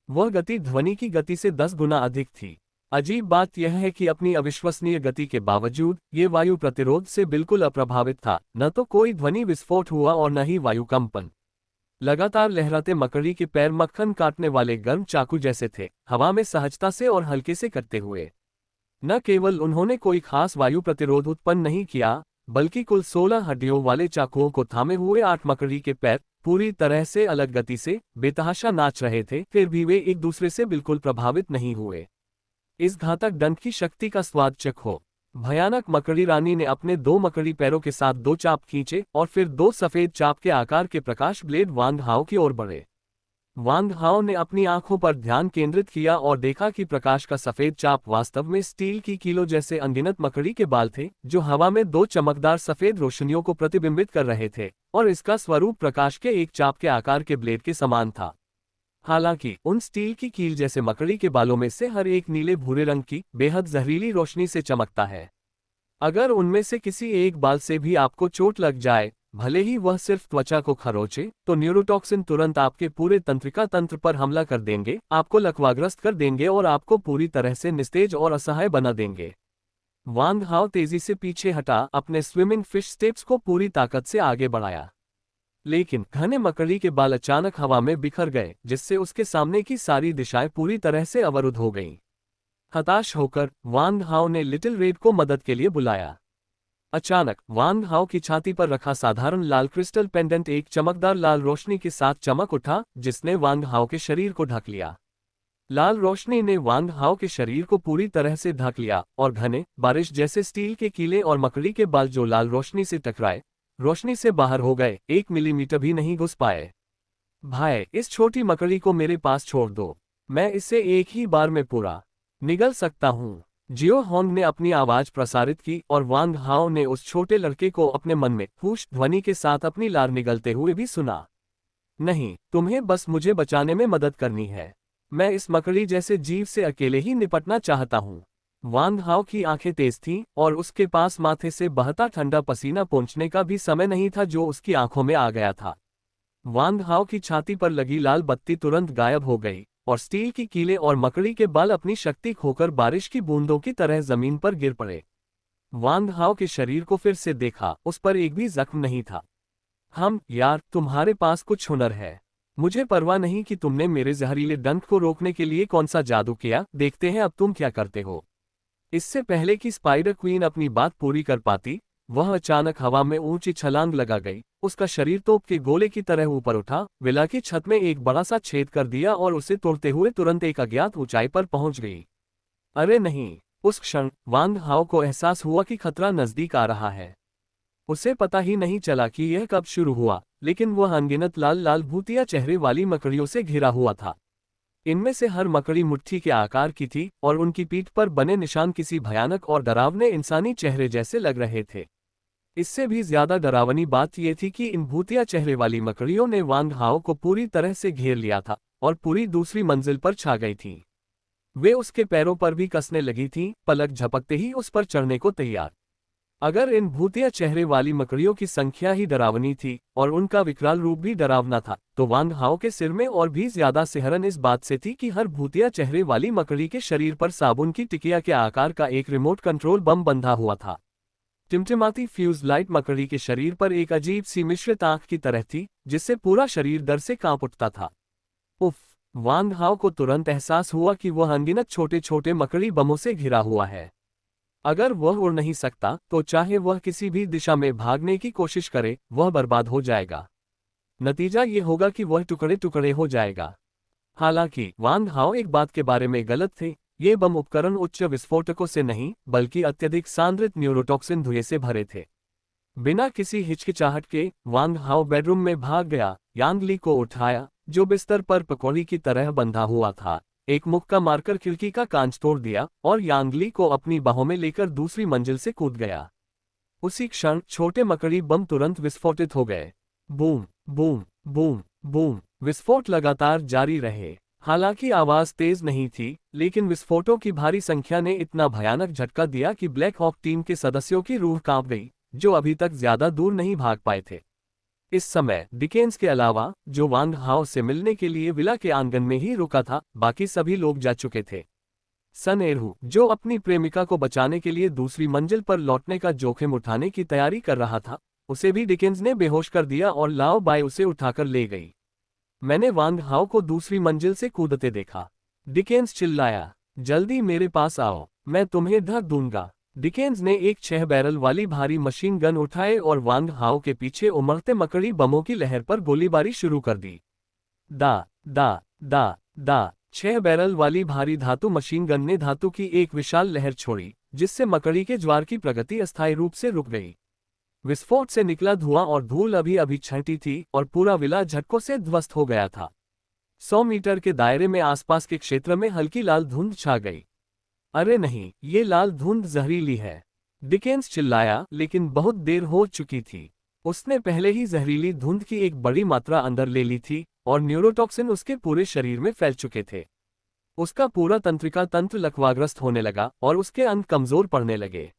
वह गति ध्वनि की गति से 10 गुना अधिक थी। अजीब बात यह है कि अपनी अविश्वसनीय गति के बावजूद ये वायु प्रतिरोध से बिल्कुल अप्रभावित था। न तो कोई ध्वनि विस्फोट हुआ और न ही वायु कंपन। लगातार लहराते मकड़ी के पैर मक्खन काटने वाले गर्म चाकू जैसे थे, हवा में सहजता से और हल्के से कटते हुए। न केवल उन्होंने कोई खास वायु प्रतिरोध उत्पन्न नहीं किया, बल्कि कुल 16 हड्डियों वाले चाकुओं को थामे हुए 8 मकड़ी के पैर पूरी तरह से अलग गति से बेतहाशा नाच रहे थे, फिर भी वे एक दूसरे से बिल्कुल प्रभावित नहीं हुए। इस घातक दंड की शक्ति का स्वाद चखो। भयानक मकड़ी रानी ने अपने 2 मकड़ी पैरों के साथ 2 चाप खींचे और फिर 2 सफेद चाप के आकार के प्रकाश ब्लेड वांग हाओ की ओर बढ़े। वांग हाओ ने अपनी आंखों पर ध्यान केंद्रित किया और देखा कि प्रकाश का सफेद चाप वास्तव में स्टील की कीलों जैसे अनगिनत मकड़ी के बाल थे, जो हवा में 2 चमकदार सफेद रोशनियों को प्रतिबिंबित कर रहे थे, और इसका स्वरूप प्रकाश के एक चाप के आकार के ब्लेड के समान था। हालांकि उन स्टील की कील जैसे मकड़ी के बालों में से हर एक नीले भूरे रंग की बेहद जहरीली रोशनी से चमकता है। अगर उनमें से किसी एक बाल से भी आपको चोट लग जाए, भले ही वह सिर्फ त्वचा को खरोचे, तो न्यूरोटॉक्सिन तुरंत आपके पूरे तंत्रिका तंत्र पर हमला कर देंगे, आपको लकवाग्रस्त कर देंगे और आपको पूरी तरह से निस्तेज और असहाय बना देंगे। वांग हाओ तेजी से पीछे हटा, अपने स्विमिंग फिश स्टेप्स को पूरी ताकत से आगे बढ़ाया। लेकिन घने मकड़ी के बाल अचानक हवा में बिखर गए, जिससे उसके सामने की सारी दिशाएं पूरी तरह से अवरुद्ध हो गईं। हताश होकर वांग हाओ ने लिटिल रेड को मदद के लिए बुलाया। अचानक वांग हाओ की छाती पर रखा साधारण लाल क्रिस्टल पेंडेंट एक चमकदार लाल रोशनी के साथ चमक उठा, जिसने वांग हाओ के शरीर को ढक लिया। लाल रोशनी ने वांग हाओ के शरीर को पूरी तरह से ढक लिया, और घने बारिश जैसे स्टील के कीले और मकड़ी के बाल जो लाल रोशनी से टकराए, रोशनी से बाहर हो गए, 1 मिलीमीटर भी नहीं घुस पाए। भाई, इस छोटी मकड़ी को मेरे पास छोड़ दो। मैं इसे एक ही बार में पूरा निगल सकता हूँ। जियो होंग ने अपनी आवाज प्रसारित की और वांग हाओ ने उस छोटे लड़के को अपने मन में हुश ध्वनि के साथ अपनी लार निगलते हुए भी सुना। नहीं, तुम्हें बस मुझे बचाने में मदद करनी है। मैं इस मकड़ी जैसे जीव से अकेले ही निपटना चाहता हूँ। वांग हाओ की आंखें तेज थीं और उसके पास माथे से बहता ठंडा पसीना पोंछने का भी समय नहीं था जो उसकी आंखों में आ गया था। वांग हाओ की छाती पर लगी लाल बत्ती तुरंत गायब हो गई और स्टील की कीलें और मकड़ी के बाल अपनी शक्ति खोकर बारिश की बूंदों की तरह जमीन पर गिर पड़े। वांग हाओ के शरीर को फिर से देखा, उस पर एक भी जख्म नहीं था। यार, तुम्हारे पास कुछ हुनर है। मुझे परवाह नहीं कि तुमने मेरे जहरीले डंक को रोकने के लिए कौन सा जादू किया, देखते हैं अब तुम क्या करते हो। इससे पहले कि स्पाइडर क्वीन अपनी बात पूरी कर पाती, वह अचानक हवा में ऊंची छलांग लगा गई। उसका शरीर तोप के गोले की तरह ऊपर उठा, विला की छत में एक बड़ा सा छेद कर दिया और उसे तोड़ते हुए तुरंत एक अज्ञात ऊंचाई पर पहुंच गई। अरे नहीं! उस क्षण वांग हाओ को एहसास हुआ कि खतरा नजदीक आ रहा है। उसे पता ही नहीं चला कि यह कब शुरू हुआ, लेकिन वह अनगिनत लाल लाल भूतिया चेहरे वाली मकड़ियों से घिरा हुआ था। इनमें से हर मकड़ी मुट्ठी के आकार की थी और उनकी पीठ पर बने निशान किसी भयानक और डरावने इंसानी चेहरे जैसे लग रहे थे। इससे भी ज्यादा डरावनी बात यह थी कि इन भूतिया चेहरे वाली मकड़ियों ने वांग हाओ को पूरी तरह से घेर लिया था और पूरी दूसरी मंजिल पर छा गई थीं। वे उसके पैरों पर भी कसने लगी थीं, पलक झपकते ही उस पर चढ़ने को तैयार। अगर इन भूतिया चेहरे वाली मकड़ियों की संख्या ही डरावनी थी और उनका विकराल रूप भी डरावना था, तो वांग हाओ के सिर में और भी ज्यादा सिहरन इस बात से थी कि हर भूतिया चेहरे वाली मकड़ी के शरीर पर साबुन की टिकिया के आकार का एक रिमोट कंट्रोल बम बंधा हुआ था। टिमटिमाती फ्यूज लाइट मकड़ी के शरीर पर एक अजीब सी मिश्रित आंख की तरह थी, जिससे पूरा शरीर डर से कांप उठता था। उफ! वांग हाओ को तुरंत एहसास हुआ कि वह अनगिनत छोटे छोटे मकड़ी बमों से घिरा हुआ है। अगर वह उड़ नहीं सकता, तो चाहे वह किसी भी दिशा में भागने की कोशिश करे, वह बर्बाद हो जाएगा। नतीजा ये होगा कि वह टुकड़े टुकड़े हो जाएगा। हालांकि वांग हाओ एक बात के बारे में गलत थे, ये बम उपकरण उच्च विस्फोटकों से नहीं, बल्कि अत्यधिक सांद्रित न्यूरोटॉक्सिन धुएं से भरे थे। बिना किसी हिचकिचाहट के वांग हाओ बेडरूम में भाग गया, यांग ली को उठाया, जो बिस्तर पर पकौड़ी की तरह बंधा हुआ था, एक मुक्का मारकर खिड़की का कांच तोड़ दिया और यांग ली को अपनी बाहों में लेकर दूसरी मंजिल से कूद गया। उसी क्षण छोटे मकड़ी बम तुरंत विस्फोटित हो गए। बूम बूम बूम बूम विस्फोट लगातार जारी रहे। हालांकि आवाज तेज नहीं थी, लेकिन विस्फोटों की भारी संख्या ने इतना भयानक झटका दिया कि ब्लैक हॉक टीम के सदस्यों की रूह कांप गई, जो अभी तक ज्यादा दूर नहीं भाग पाए थे। इस समय डिकेंस के अलावा, जो वांग हाओ से मिलने के लिए विला के आंगन में ही रुका था, बाकी सभी लोग जा चुके थे। सन एरहू, जो अपनी प्रेमिका को बचाने के लिए दूसरी मंजिल पर लौटने का जोखिम उठाने की तैयारी कर रहा था, उसे भी डिकेंस ने बेहोश कर दिया और लाओ बाय उसे उठाकर ले गई। मैंने वांग हाओ को दूसरी मंजिल से कूदते देखा। डिकेंस चिल्लाया, जल्दी मेरे पास आओ, मैं तुम्हें ढक दूंगा। डिकेंस ने एक 6 बैरल वाली भारी मशीन गन उठाए और वांग हाओ के पीछे उमड़ते मकड़ी बमों की लहर पर गोलीबारी शुरू कर दी। दा दा दा दा 6 बैरल वाली भारी धातु मशीन गन ने धातु की एक विशाल लहर छोड़ी, जिससे मकड़ी के ज्वार की प्रगति अस्थायी रूप से रुक गई। विस्फोट से निकला धुआं और धूल अभी अभी छंटी थी और पूरा विला झटकों से ध्वस्त हो गया था। 100 मीटर के दायरे में आसपास के क्षेत्र में हल्की लाल धुंध छा गई। अरे नहीं, ये लाल धुंध जहरीली है, डिकेंस चिल्लाया, लेकिन बहुत देर हो चुकी थी। उसने पहले ही जहरीली धुंध की एक बड़ी मात्रा अंदर ले ली थी और न्यूरोटॉक्सिन उसके पूरे शरीर में फैल चुके थे। उसका पूरा तंत्रिका तंत्र लकवाग्रस्त होने लगा और उसके अंग कमजोर पड़ने लगे।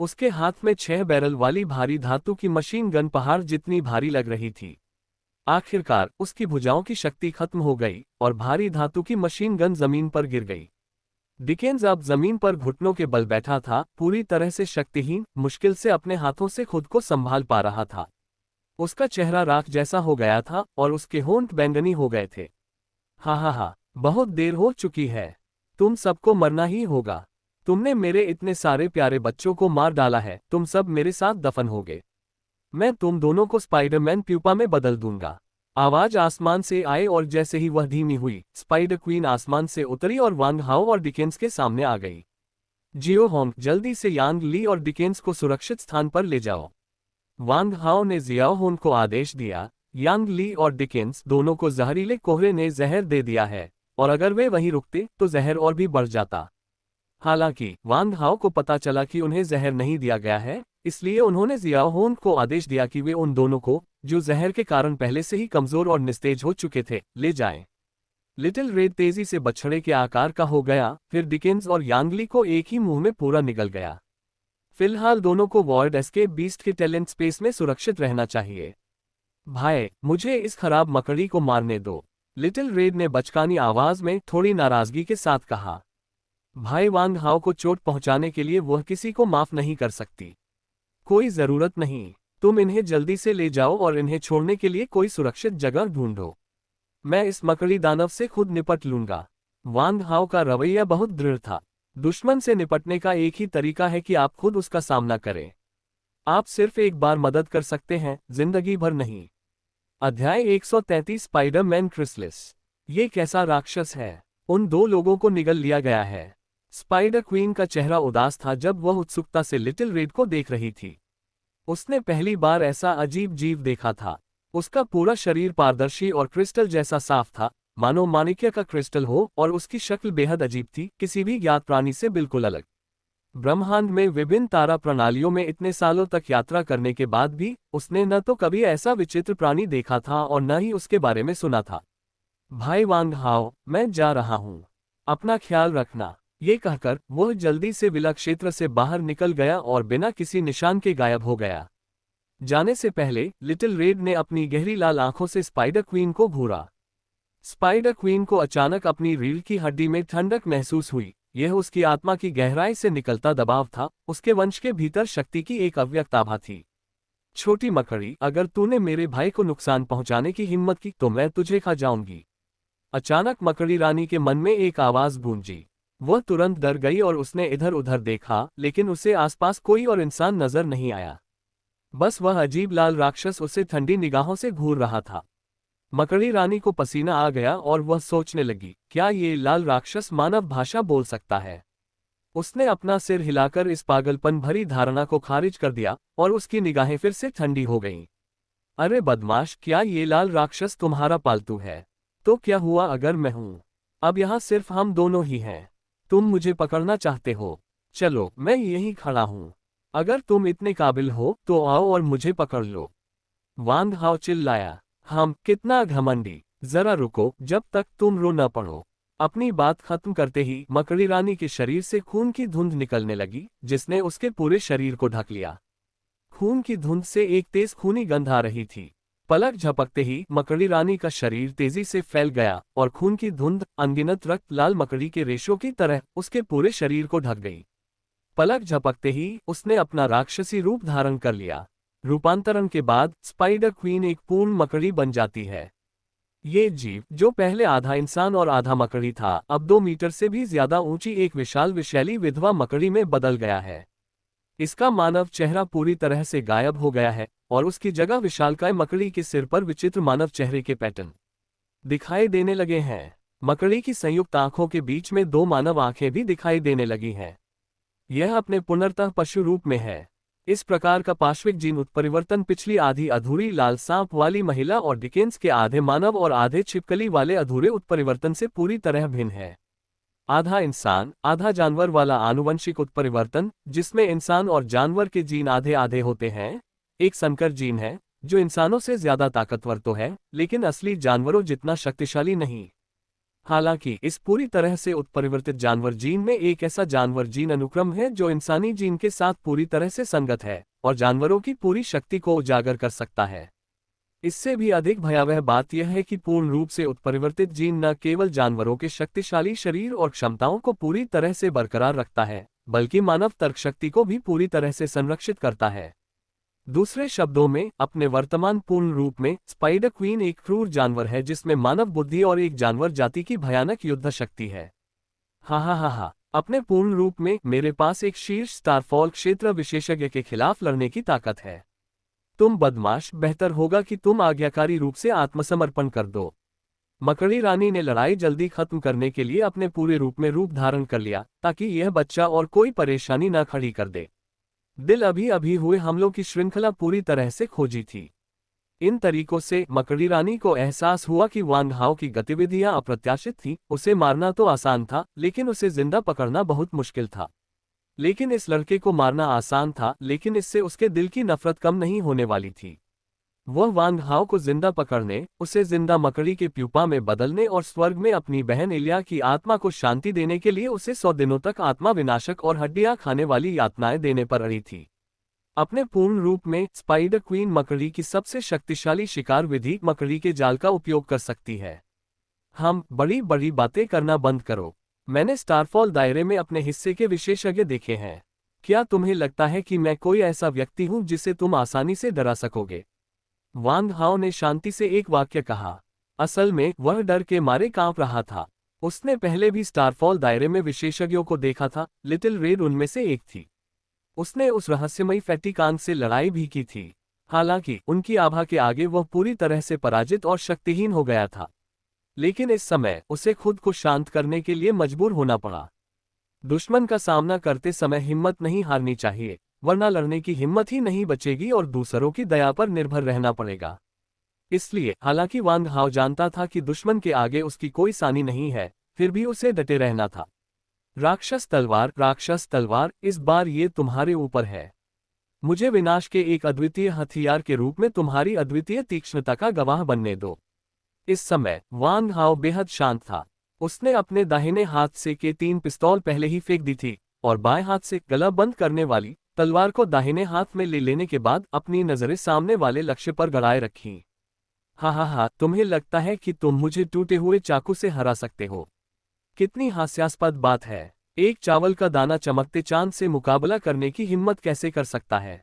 उसके हाथ में 6 बैरल वाली भारी धातु की मशीन गन पहाड़ जितनी भारी लग रही थी। आखिरकार उसकी भुजाओं की शक्ति खत्म हो गई और भारी धातु की मशीन गन जमीन पर गिर गई। डिकेंस अब जमीन पर घुटनों के बल बैठा था, पूरी तरह से शक्तिहीन, मुश्किल से अपने हाथों से खुद को संभाल पा रहा था। उसका चेहरा राख जैसा हो गया था और उसके होंठ बैंगनी हो गए थे। हा, बहुत देर हो चुकी है, तुम सबको मरना ही होगा। तुमने मेरे इतने सारे प्यारे बच्चों को मार डाला है, तुम सब मेरे साथ दफन होगे। मैं तुम दोनों को स्पाइडरमैन प्यूपा में बदल दूंगा। आवाज आसमान से आए और जैसे ही वह धीमी हुई, स्पाइडर क्वीन आसमान से उतरी और वांग हाओ और डिकेंस के सामने आ गई। जियो होंग, जल्दी से यांग ली और डिकेंस को सुरक्षित स्थान पर ले जाओ। वांग हाओ ने जियाओ होंग को आदेश दिया, यांग ली और डिकेंस दोनों को जहरीले कोहरे ने जहर दे दिया है, और अगर वे वहीं रुकते तो जहर और भी बढ़ जाता। हालांकि वांग हाओ को पता चला कि उन्हें जहर नहीं दिया गया है, इसलिए उन्होंने जियाओ होन को आदेश दिया कि वे उन दोनों को, जो जहर के कारण पहले से ही कमजोर और निस्तेज हो चुके थे, ले जाएं। लिटिल रेड तेजी से बछड़े के आकार का हो गया, फिर डिकेंस और यांगली को एक ही मुंह में पूरा निगल गया। फिलहाल दोनों को वॉर्ड एस्केप बीस्ट के टैलेंट स्पेस में सुरक्षित रहना चाहिए। भाई, मुझे इस खराब मकड़ी को मारने दो, लिटिल रेड ने बचकानी आवाज में थोड़ी नाराजगी के साथ कहा। भाई वांग हाओ को चोट पहुंचाने के लिए वह किसी को माफ नहीं कर सकती। कोई जरूरत नहीं, तुम इन्हें जल्दी से ले जाओ और इन्हें छोड़ने के लिए कोई सुरक्षित जगह ढूंढो। मैं इस मकड़ी दानव से खुद निपट लूंगा। वांग हाओ का रवैया बहुत दृढ़ था। दुश्मन से निपटने का एक ही तरीका है कि आप खुद उसका सामना करें। आप सिर्फ एक बार मदद कर सकते हैं, जिंदगी भर नहीं। अध्याय 133 स्पाइडरमैन क्रिसलिस। ये कैसा राक्षस है? उन दो लोगों को निगल लिया गया है। स्पाइडर क्वीन का चेहरा उदास था जब वह उत्सुकता से लिटिल रेड को देख रही थी। उसने पहली बार ऐसा अजीब जीव देखा था। उसका पूरा शरीर पारदर्शी और क्रिस्टल जैसा साफ था, मानो माणिक्य का क्रिस्टल हो, और उसकी शक्ल बेहद अजीब थी, किसी भी ज्ञात प्राणी से बिल्कुल अलग। ब्रह्मांड में विभिन्न तारा प्रणालियों में इतने सालों तक यात्रा करने के बाद भी उसने न तो कभी ऐसा विचित्र प्राणी देखा था और न ही उसके बारे में सुना था। भाई वांग हाओ, मैं जा रहा हूँ, अपना ख्याल रखना। ये कहकर वह जल्दी से विला क्षेत्र से बाहर निकल गया और बिना किसी निशान के गायब हो गया। जाने से पहले लिटिल रेड ने अपनी गहरी लाल आंखों से स्पाइडर क्वीन को घूरा। स्पाइडर क्वीन को अचानक अपनी रीढ़ की हड्डी में ठंडक महसूस हुई। यह उसकी आत्मा की गहराई से निकलता दबाव था, उसके वंश के भीतर शक्ति की एक अव्यक्त आभा थी। छोटी मकड़ी, अगर तूने मेरे भाई को नुकसान पहुंचाने की हिम्मत की तो मैं तुझे खा जाऊंगी। अचानक मकड़ी रानी के मन में एक आवाज गूंजी। वह तुरंत डर गई और उसने इधर उधर देखा, लेकिन उसे आसपास कोई और इंसान नजर नहीं आया। बस वह अजीब लाल राक्षस उसे ठंडी निगाहों से घूर रहा था। मकड़ी रानी को पसीना आ गया और वह सोचने लगी, क्या ये लाल राक्षस मानव भाषा बोल सकता है? उसने अपना सिर हिलाकर इस पागलपन भरी धारणा को खारिज कर दिया और उसकी निगाहें फिर से ठंडी हो गईं। अरे बदमाश, क्या ये लाल राक्षस तुम्हारा पालतू है? तो क्या हुआ अगर मैं हूं? अब यहाँ सिर्फ हम दोनों ही हैं। तुम मुझे पकड़ना चाहते हो? चलो, मैं यहीं खड़ा हूं। अगर तुम इतने काबिल हो तो आओ और मुझे पकड़ लो। वांग हाओ चिल्लाया। हम कितना घमंडी, जरा रुको जब तक तुम रो न पड़ो। अपनी बात खत्म करते ही मकड़ी रानी के शरीर से खून की धुंध निकलने लगी, जिसने उसके पूरे शरीर को ढक लिया। खून की धुंध से एक तेज खूनी गंध आ रही थी। पलक झपकते ही मकड़ी रानी का शरीर तेजी से फैल गया और खून की धुंध अनगिनत रक्त लाल मकड़ी के रेशों की तरह उसके पूरे शरीर को ढक गई। पलक झपकते ही उसने अपना राक्षसी रूप धारण कर लिया। रूपांतरण के बाद स्पाइडर क्वीन एक पूर्ण मकड़ी बन जाती है। ये जीव, जो पहले आधा इंसान और आधा मकड़ी था, अब 2 मीटर से भी ज्यादा ऊंची एक विशाल विषैली विधवा मकड़ी में बदल गया है। इसका मानव चेहरा पूरी तरह से गायब हो गया है और उसकी जगह विशालकाय मकड़ी के सिर पर विचित्र मानव चेहरे के पैटर्न दिखाई देने लगे हैं। मकड़ी की संयुक्त आंखों के बीच में 2 मानव आंखें भी दिखाई देने लगी हैं। यह अपने पुनर्तः पशु रूप में है। इस प्रकार का पार्श्विक जीन उत्परिवर्तन पिछली आधी अधूरी लाल सांप वाली महिला और डिकेंस के आधे मानव और आधे छिपकली वाले अधूरे उत्परिवर्तन से पूरी तरह भिन्न है। आधा इंसान आधा जानवर वाला आनुवंशिक उत्परिवर्तन, जिसमें इंसान और जानवर के जीन आधे आधे होते हैं, एक संकर जीन है जो इंसानों से ज्यादा ताकतवर तो है, लेकिन असली जानवरों जितना शक्तिशाली नहीं। हालांकि इस पूरी तरह से उत्परिवर्तित जानवर जीन में एक ऐसा जानवर जीन अनुक्रम है जो इंसानी जीन के साथ पूरी तरह से संगत है और जानवरों की पूरी शक्ति को उजागर कर सकता है। इससे भी अधिक भयावह बात यह है कि पूर्ण रूप से उत्परिवर्तित जीन न केवल जानवरों के शक्तिशाली शरीर और क्षमताओं को पूरी तरह से बरकरार रखता है, बल्कि मानव तर्क शक्ति को भी पूरी तरह से संरक्षित करता है। दूसरे शब्दों में, अपने वर्तमान पूर्ण रूप में स्पाइडर क्वीन एक क्रूर जानवर है जिसमें मानव बुद्धि और एक जानवर जाति की भयानक युद्ध शक्ति है। हा, अपने पूर्ण रूप में मेरे पास एक शीर्ष स्टारफॉल क्षेत्र विशेषज्ञ के खिलाफ लड़ने की ताकत है। तुम बदमाश, बेहतर होगा कि तुम आज्ञाकारी रूप से आत्मसमर्पण कर दो। मकड़ी रानी ने लड़ाई जल्दी खत्म करने के लिए अपने पूरे रूप में रूप धारण कर लिया ताकि यह बच्चा और कोई परेशानी न खड़ी कर दे। दिल अभी अभी हुए हमलों की श्रृंखला पूरी तरह से खोजी थी। इन तरीकों से मकड़ी रानी को एहसास हुआ कि वांग हाओ की गतिविधियां अप्रत्याशित थीं। उसे मारना तो आसान था, लेकिन उसे जिंदा पकड़ना बहुत मुश्किल था। लेकिन इस लड़के को मारना आसान था, लेकिन इससे उसके दिल की नफरत कम नहीं होने वाली थी। वह वांग हाओ को जिंदा पकड़ने, उसे जिंदा मकड़ी के प्यूपा में बदलने और स्वर्ग में अपनी बहन इलिया की आत्मा को शांति देने के लिए उसे 100 दिनों तक आत्मा विनाशक और हड्डियां खाने वाली यातनाएं देने पर अड़ी थी। अपने पूर्ण रूप में स्पाइडर क्वीन मकड़ी की सबसे शक्तिशाली शिकार विधि मकड़ी के जाल का उपयोग कर सकती है। हम बड़ी बड़ी बातें करना बंद करो। मैंने स्टारफॉल दायरे में अपने हिस्से के विशेषज्ञ देखे हैं। क्या तुम्हें लगता है कि मैं कोई ऐसा व्यक्ति हूं जिसे तुम आसानी से डरा सकोगे? वांग हाओ ने शांति से एक वाक्य कहा। असल में वह डर के मारे कांप रहा था। उसने पहले भी स्टारफॉल दायरे में विशेषज्ञों को देखा था, लिटिल रेड उनमें से एक थी। उसने उस रहस्यमयी फैटिकान से लड़ाई भी की थी। हालांकि उनकी आभा के आगे वह पूरी तरह से पराजित और शक्तिहीन हो गया था। लेकिन इस समय उसे खुद को शांत करने के लिए मजबूर होना पड़ा। दुश्मन का सामना करते समय हिम्मत नहीं हारनी चाहिए, वरना लड़ने की हिम्मत ही नहीं बचेगी और दूसरों की दया पर निर्भर रहना पड़ेगा। इसलिए हालांकि वांग हाओ जानता था कि दुश्मन के आगे उसकी कोई सानी नहीं है, फिर भी उसे डटे रहना था। राक्षस तलवार, इस बार ये तुम्हारे ऊपर है। मुझे विनाश के एक अद्वितीय हथियार के रूप में तुम्हारी अद्वितीय तीक्ष्णता का गवाह बनने दो। इस समय वांग हाओ बेहद शांत था। उसने अपने दाहिने हाथ से के 3 पिस्तौल पहले ही फेंक दी थी और बाएं हाथ से गला बंद करने वाली तलवार को दाहिने हाथ में ले लेने के बाद अपनी नजरें सामने वाले लक्ष्य पर गड़ाए रखीं। हा, तुम्हें लगता है कि तुम मुझे टूटे हुए चाकू से हरा सकते हो? कितनी हास्यास्पद बात है। एक चावल का दाना चमकते चांद से मुकाबला करने की हिम्मत कैसे कर सकता है?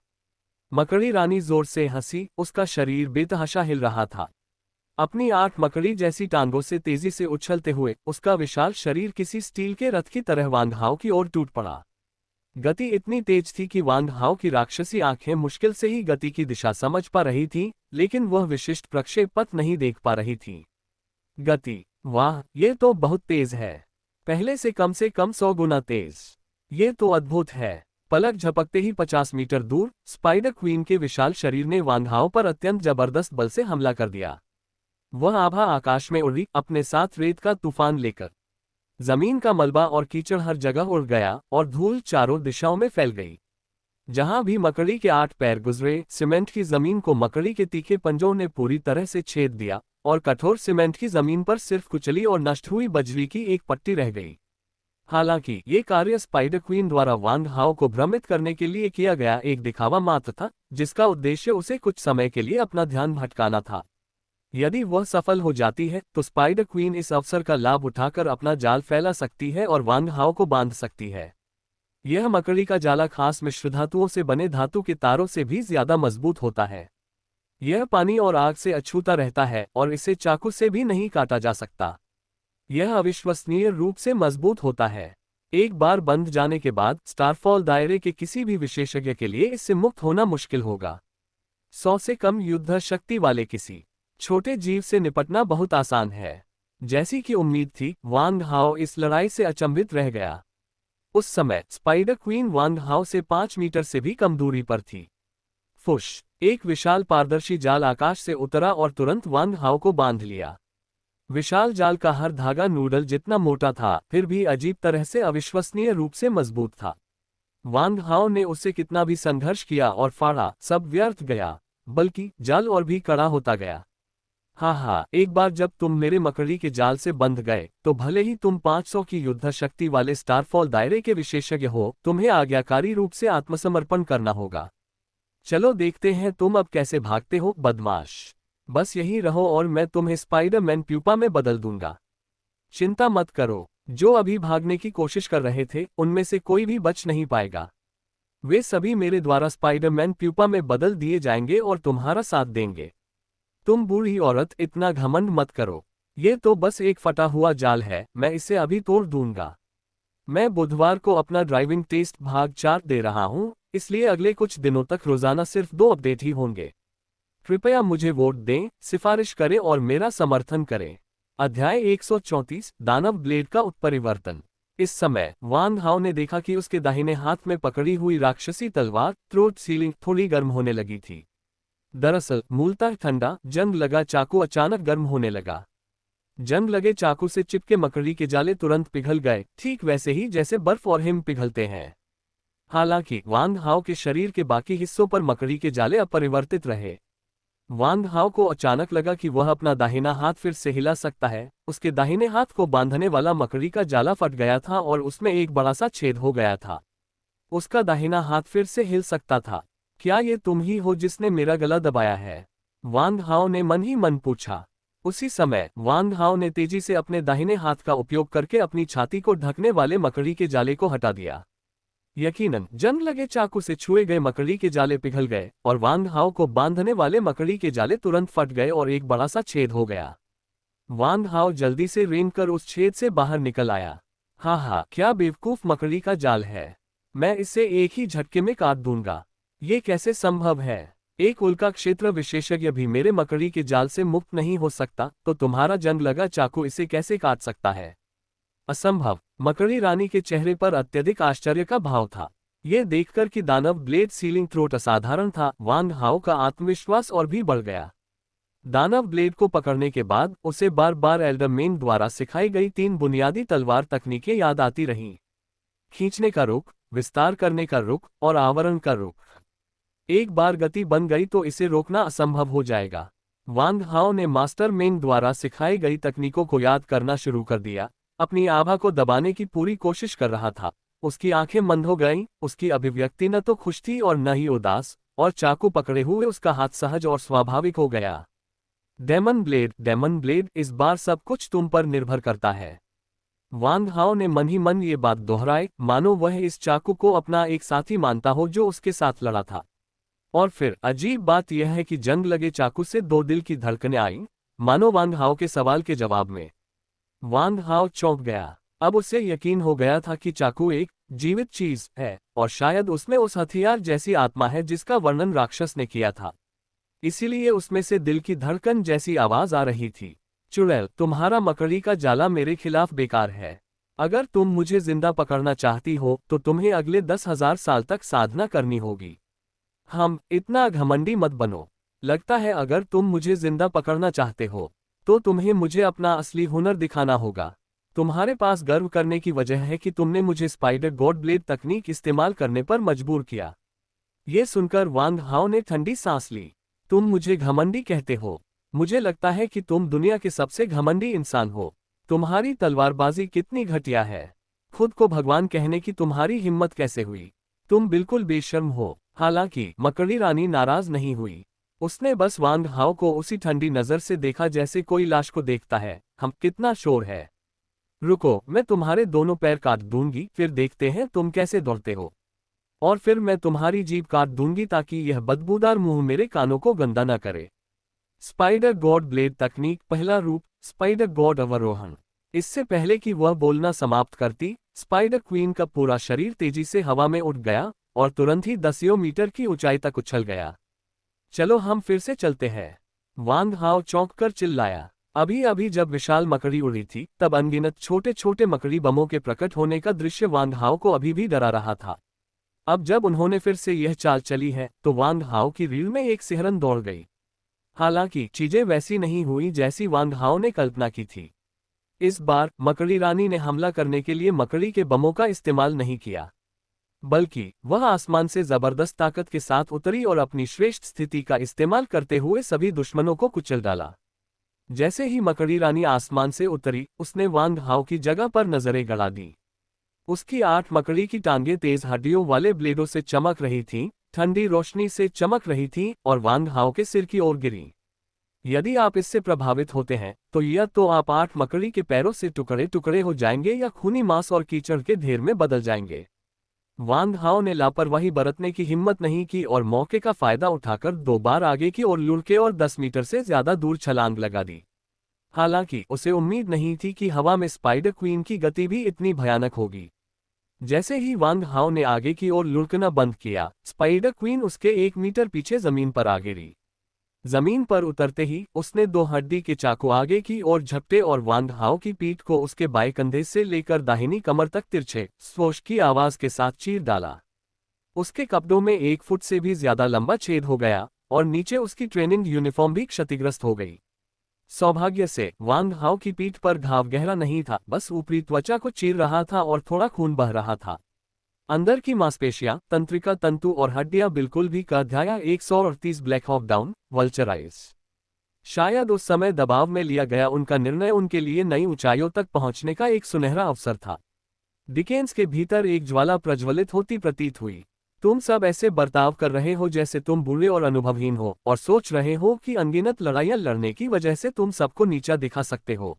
मकड़ी रानी जोर से हंसी, उसका शरीर बेतहाशा हिल रहा था। अपनी 8 मकड़ी जैसी टांगों से तेजी से उछलते हुए उसका विशाल शरीर किसी स्टील के रथ की तरह वांग हाओ की ओर टूट पड़ा। गति इतनी तेज थी कि वांग हाओ की राक्षसी आंखें मुश्किल से ही गति की दिशा समझ पा रही थीं, लेकिन वह विशिष्ट प्रक्षेप पथ नहीं देख पा रही थी। गति, वाह, ये तो बहुत तेज है। पहले से कम 100 गुना तेज। ये तो अद्भुत है। पलक झपकते ही 50 मीटर दूर स्पाइडर क्वीन के विशाल शरीर ने वांग हाओ पर अत्यंत जबरदस्त बल से हमला कर दिया। वह आभा आकाश में उड़ी, अपने साथ रेत का तूफान लेकर। जमीन का मलबा और कीचड़ हर जगह उड़ गया और धूल चारों दिशाओं में फैल गई। जहां भी मकड़ी के 8 पैर गुजरे, सीमेंट की जमीन को मकड़ी के तीखे पंजों ने पूरी तरह से छेद दिया और कठोर सीमेंट की जमीन पर सिर्फ कुचली और नष्ट हुई बजरी की एक पट्टी रह गई। हालांकि ये कार्य स्पाइडर क्वीन द्वारा वांग हाओ को भ्रमित करने के लिए किया गया एक दिखावा मात्र था, जिसका उद्देश्य उसे कुछ समय के लिए अपना ध्यान भटकाना था। यदि वह सफल हो जाती है तो स्पाइडर क्वीन इस अवसर का लाभ उठाकर अपना जाल फैला सकती है और वांग हाओ को बांध सकती है। यह मकड़ी का जाला खास मिश्र धातुओं से बने धातु के तारों से भी ज्यादा मजबूत होता है। यह पानी और आग से अछूता रहता है और इसे चाकू से भी नहीं काटा जा सकता। यह अविश्वसनीय रूप से मजबूत होता है। एक बार बंध जाने के बाद स्टारफॉल दायरे के किसी भी विशेषज्ञ के लिए इससे मुक्त होना मुश्किल होगा। 100 से कम युद्ध शक्ति वाले किसी छोटे जीव से निपटना बहुत आसान है। जैसी कि उम्मीद थी, वांग हाओ इस लड़ाई से अचंभित रह गया। उस समय स्पाइडर क्वीन वांग हाओ से 5 मीटर से भी कम दूरी पर थी। फुश, एक विशाल पारदर्शी जाल आकाश से उतरा और तुरंत वांग हाओ को बांध लिया। विशाल जाल का हर धागा नूडल जितना मोटा था, फिर भी अजीब तरह से अविश्वसनीय रूप से मजबूत था। वांग हाओ ने उससे कितना भी संघर्ष किया और फाड़ा, सब व्यर्थ गया, बल्कि जाल और भी कड़ा होता गया। हाँ, एक बार जब तुम मेरे मकड़ी के जाल से बंध गए, तो भले ही तुम 500 की युद्ध शक्ति वाले स्टारफॉल दायरे के विशेषज्ञ हो, तुम्हें आज्ञाकारी रूप से आत्मसमर्पण करना होगा। चलो देखते हैं तुम अब कैसे भागते हो, बदमाश। बस यही रहो और मैं तुम्हें स्पाइडर-मैन प्यूपा में बदल दूंगा। चिंता मत करो, जो अभी भागने की कोशिश कर रहे थे, उनमें से कोई भी बच नहीं पाएगा। वे सभी मेरे द्वारा स्पाइडर-मैन प्यूपा में बदल दिए जाएंगे और तुम्हारा साथ देंगे। तुम बूढ़ी औरत, इतना घमंड मत करो। ये तो बस एक फटा हुआ जाल है, मैं इसे अभी तोड़ दूंगा। मैं बुधवार को अपना ड्राइविंग टेस्ट भाग 4 दे रहा हूं, इसलिए अगले कुछ दिनों तक रोजाना सिर्फ 2 अपडेट ही होंगे। कृपया मुझे वोट दें, सिफारिश करें और मेरा समर्थन करें। अध्याय 134, दानव ब्लेड का उत्परिवर्तन। इस समय वांग हाओ ने देखा कि उसके दाहिने हाथ में पकड़ी हुई राक्षसी तलवार थ्रोट सीलिंग थोड़ी गर्म होने लगी थी। दरअसल मूलतः ठंडा जंग लगा चाकू अचानक गर्म होने लगा। जंग लगे चाकू से चिपके मकड़ी के जाले तुरंत पिघल गए, ठीक वैसे ही जैसे बर्फ और हिम पिघलते हैं। हालांकि वांग हाओ के शरीर के बाकी हिस्सों पर मकड़ी के जाले अपरिवर्तित रहे। वांग हाओ को अचानक लगा कि वह अपना दाहिना हाथ फिर से हिला सकता है। उसके दाहिने हाथ को बांधने वाला मकड़ी का जाला फट गया था और उसमें एक बड़ा सा छेद हो गया था। उसका दाहिना हाथ फिर से हिल सकता था। क्या ये तुम ही हो जिसने मेरा गला दबाया है? वांग हाओ ने मन ही मन पूछा। उसी समय वांग हाओ ने तेजी से अपने दाहिने हाथ का उपयोग करके अपनी छाती को ढकने वाले मकड़ी के जाले को हटा दिया। यकीनन जंग लगे चाकू से छुए गए मकड़ी के जाले पिघल गए और वांग हाओ को बांधने वाले मकड़ी के जाले तुरंत फट गए और एक बड़ा सा छेद हो गया। वांग हाओ जल्दी से रेंगकर उस छेद से बाहर निकल आया। हाँ, क्या बेवकूफ मकड़ी का जाल है, मैं इसे एक ही झटके में काट दूंगा। ये कैसे संभव है? एक उल्का क्षेत्र विशेषज्ञ भी मेरे मकड़ी के जाल से मुक्त नहीं हो सकता, तो तुम्हारा जंग लगा चाकू इसे कैसे काट सकता है? असंभव। मकड़ी रानी के चेहरे पर अत्यधिक आश्चर्य का भाव था। यह देखकर कि दानव ब्लेड सीलिंग थ्रोट असाधारण था, वांग हाओ का आत्मविश्वास और भी बढ़ गया। दानव ब्लेड को पकड़ने के बाद उसे बार बार एल्डरमेन द्वारा सिखाई गई 3 बुनियादी तलवार तकनीकें याद आती रहीं। खींचने का रुख, विस्तार करने का रुख और आवरण का रुख। एक बार गति बन गई तो इसे रोकना असंभव हो जाएगा। वांग हाओ ने मास्टर मेन द्वारा सिखाई गई तकनीकों को याद करना शुरू कर दिया। अपनी आभा को दबाने की पूरी कोशिश कर रहा था। उसकी आंखें मंद हो गईं, उसकी अभिव्यक्ति न तो खुश थी और न ही उदास, और चाकू पकड़े हुए उसका हाथ सहज और स्वाभाविक हो गया। डेमन ब्लेड, इस बार सब कुछ तुम पर निर्भर करता है। वांग हाओ ने मन ही मन ये बात दोहराई, मानो वह इस चाकू को अपना एक साथी मानता हो जो उसके साथ लड़ा था। और फिर अजीब बात यह है कि जंग लगे चाकू से 2 दिल की धड़कनें आईं, मानो वांग हाओ के सवाल के जवाब में। वांग हाओ चौंक गया। अब उसे यकीन हो गया था कि चाकू एक जीवित चीज है और शायद उसमें उस हथियार जैसी आत्मा है जिसका वर्णन राक्षस ने किया था। इसीलिए उसमें से दिल की धड़कन जैसी आवाज आ रही थी। चुड़ैल, तुम्हारा मकड़ी का जाला मेरे खिलाफ बेकार है। अगर तुम मुझे जिंदा पकड़ना चाहती हो तो तुम्हें अगले 10,000 साल तक साधना करनी होगी। इतना घमंडी मत बनो। लगता है अगर तुम मुझे जिंदा पकड़ना चाहते हो तो तुम्हें मुझे अपना असली हुनर दिखाना होगा। तुम्हारे पास गर्व करने की वजह है कि तुमने मुझे स्पाइडर गॉड ब्लेड तकनीक इस्तेमाल करने पर मजबूर किया। ये सुनकर वांग हाओ ने ठंडी सांस ली। तुम मुझे घमंडी कहते हो? मुझे लगता है कि तुम दुनिया के सबसे घमंडी इंसान हो। तुम्हारी तलवारबाजी कितनी घटिया है। खुद को भगवान कहने की तुम्हारी हिम्मत कैसे हुई? तुम बिल्कुल बेशर्म हो। हालांकि मकड़ी रानी नाराज नहीं हुई। उसने बस वांग हाओ को उसी ठंडी नजर से देखा जैसे कोई लाश को देखता है। कितना शोर है। रुको, मैं तुम्हारे दोनों पैर काट दूंगी, फिर देखते हैं तुम कैसे दौड़ते हो। और फिर मैं तुम्हारी जीभ काट दूंगी ताकि यह बदबूदार मुंह मेरे कानों को गंदा न करे। स्पाइडर गॉड ब्लेड तकनीक पहला रूप, स्पाइडर गॉड अवरोहण। इससे पहले कि वह बोलना समाप्त करती, स्पाइडर क्वीन का पूरा शरीर तेजी से हवा में उठ गया और तुरंत ही 10 मीटर की ऊंचाई तक उछल गया। चलो हम फिर से चलते हैं। वांग हाओ चौंककर चिल्लाया। अभी अभी जब विशाल मकड़ी उड़ी थी तब अनगिनत छोटे छोटे मकड़ी बमों के प्रकट होने का दृश्य वांग हाओ को अभी भी डरा रहा था। अब जब उन्होंने फिर से यह चाल चली है तो वांग हाओ की रीढ़ में एक सिहरन दौड़ गई। हालांकि चीजें वैसी नहीं हुई जैसी वांग हाओ ने कल्पना की थी। इस बार मकड़ी रानी ने हमला करने के लिए मकड़ी के बमों का इस्तेमाल नहीं किया, बल्कि वह आसमान से जबरदस्त ताकत के साथ उतरी और अपनी श्रेष्ठ स्थिति का इस्तेमाल करते हुए सभी दुश्मनों को कुचल डाला। जैसे ही मकड़ी रानी आसमान से उतरी, उसने वांग हाओ की जगह पर नजरें गड़ा दी। उसकी 8 मकड़ी की टांगें तेज हड्डियों वाले ब्लेडों से चमक रही थीं, ठंडी रोशनी से चमक रही थीं और वांग हाओ के सिर की ओर गिरी। यदि आप इससे प्रभावित होते हैं तो या तो आप 8 मकड़ी के पैरों से टुकड़े टुकड़े हो जाएंगे या खूनी मांस और कीचड़ के ढेर में बदल जाएंगे। वांग हाओ ने लापरवाही बरतने की हिम्मत नहीं की और मौके का फायदा उठाकर 2 बार आगे की ओर लुढ़के और 10 मीटर से ज्यादा दूर छलांग लगा दी। हालांकि उसे उम्मीद नहीं थी कि हवा में स्पाइडर क्वीन की गति भी इतनी भयानक होगी। जैसे ही वांग हाओ ने आगे की ओर लुढ़कना बंद किया, स्पाइडर क्वीन उसके 1 मीटर पीछे जमीन पर आ गिरी। जमीन पर उतरते ही उसने 2 हड्डी के चाकू आगे की ओर झपटे और वांग हाओ की पीठ को उसके बाएं कंधे से लेकर दाहिनी कमर तक तिरछे स्वोश की आवाज के साथ चीर डाला। उसके कपड़ों में 1 फुट से भी ज्यादा लंबा छेद हो गया और नीचे उसकी ट्रेनिंग यूनिफॉर्म भी क्षतिग्रस्त हो गई। सौभाग्य से वांग हाओ की पीठ पर घाव गहरा नहीं था, बस ऊपरी त्वचा को चीर रहा था और थोड़ा खून बह रहा था। अंदर की मांसपेशियां, तंत्रिका तंतु और हड्डियां बिल्कुल भी। अध्याय 138 Black Hawk down, vulture eyes. शायद उस समय दबाव में लिया गया उनका निर्णय उनके लिए नई ऊंचाइयों तक पहुंचने का एक सुनहरा अवसर था। डिकेंस के भीतर एक ज्वाला प्रज्वलित होती प्रतीत हुई। तुम सब ऐसे बर्ताव कर रहे हो जैसे तुम बूढ़े और अनुभवहीन हो, और सोच रहे हो कि अनगिनत लड़ाइयां लड़ने की वजह से तुम सबको नीचा दिखा सकते हो।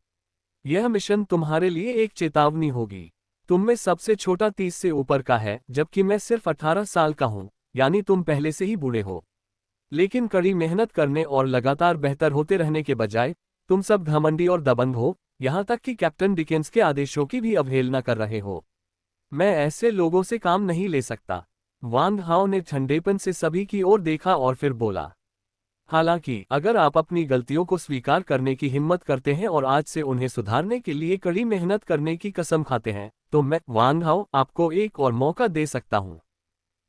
यह मिशन तुम्हारे लिए एक चेतावनी होगी। तुम में सबसे छोटा 30 से ऊपर का है, जबकि मैं सिर्फ 18 साल का हूं, यानी तुम पहले से ही बूढ़े हो। लेकिन कड़ी मेहनत करने और लगातार बेहतर होते रहने के बजाय तुम सब घमंडी और दबंग हो, यहां तक कि कैप्टन डिकेंस के आदेशों की भी अवहेलना कर रहे हो। मैं ऐसे लोगों से काम नहीं ले सकता। वांग हाओ ने ठंडेपन से सभी की ओर देखा और फिर बोला, हालांकि अगर आप अपनी गलतियों को स्वीकार करने की हिम्मत करते हैं और आज से उन्हें सुधारने के लिए कड़ी मेहनत करने की कसम खाते हैं, तो मैं वांग हाओ आपको एक और मौका दे सकता हूं।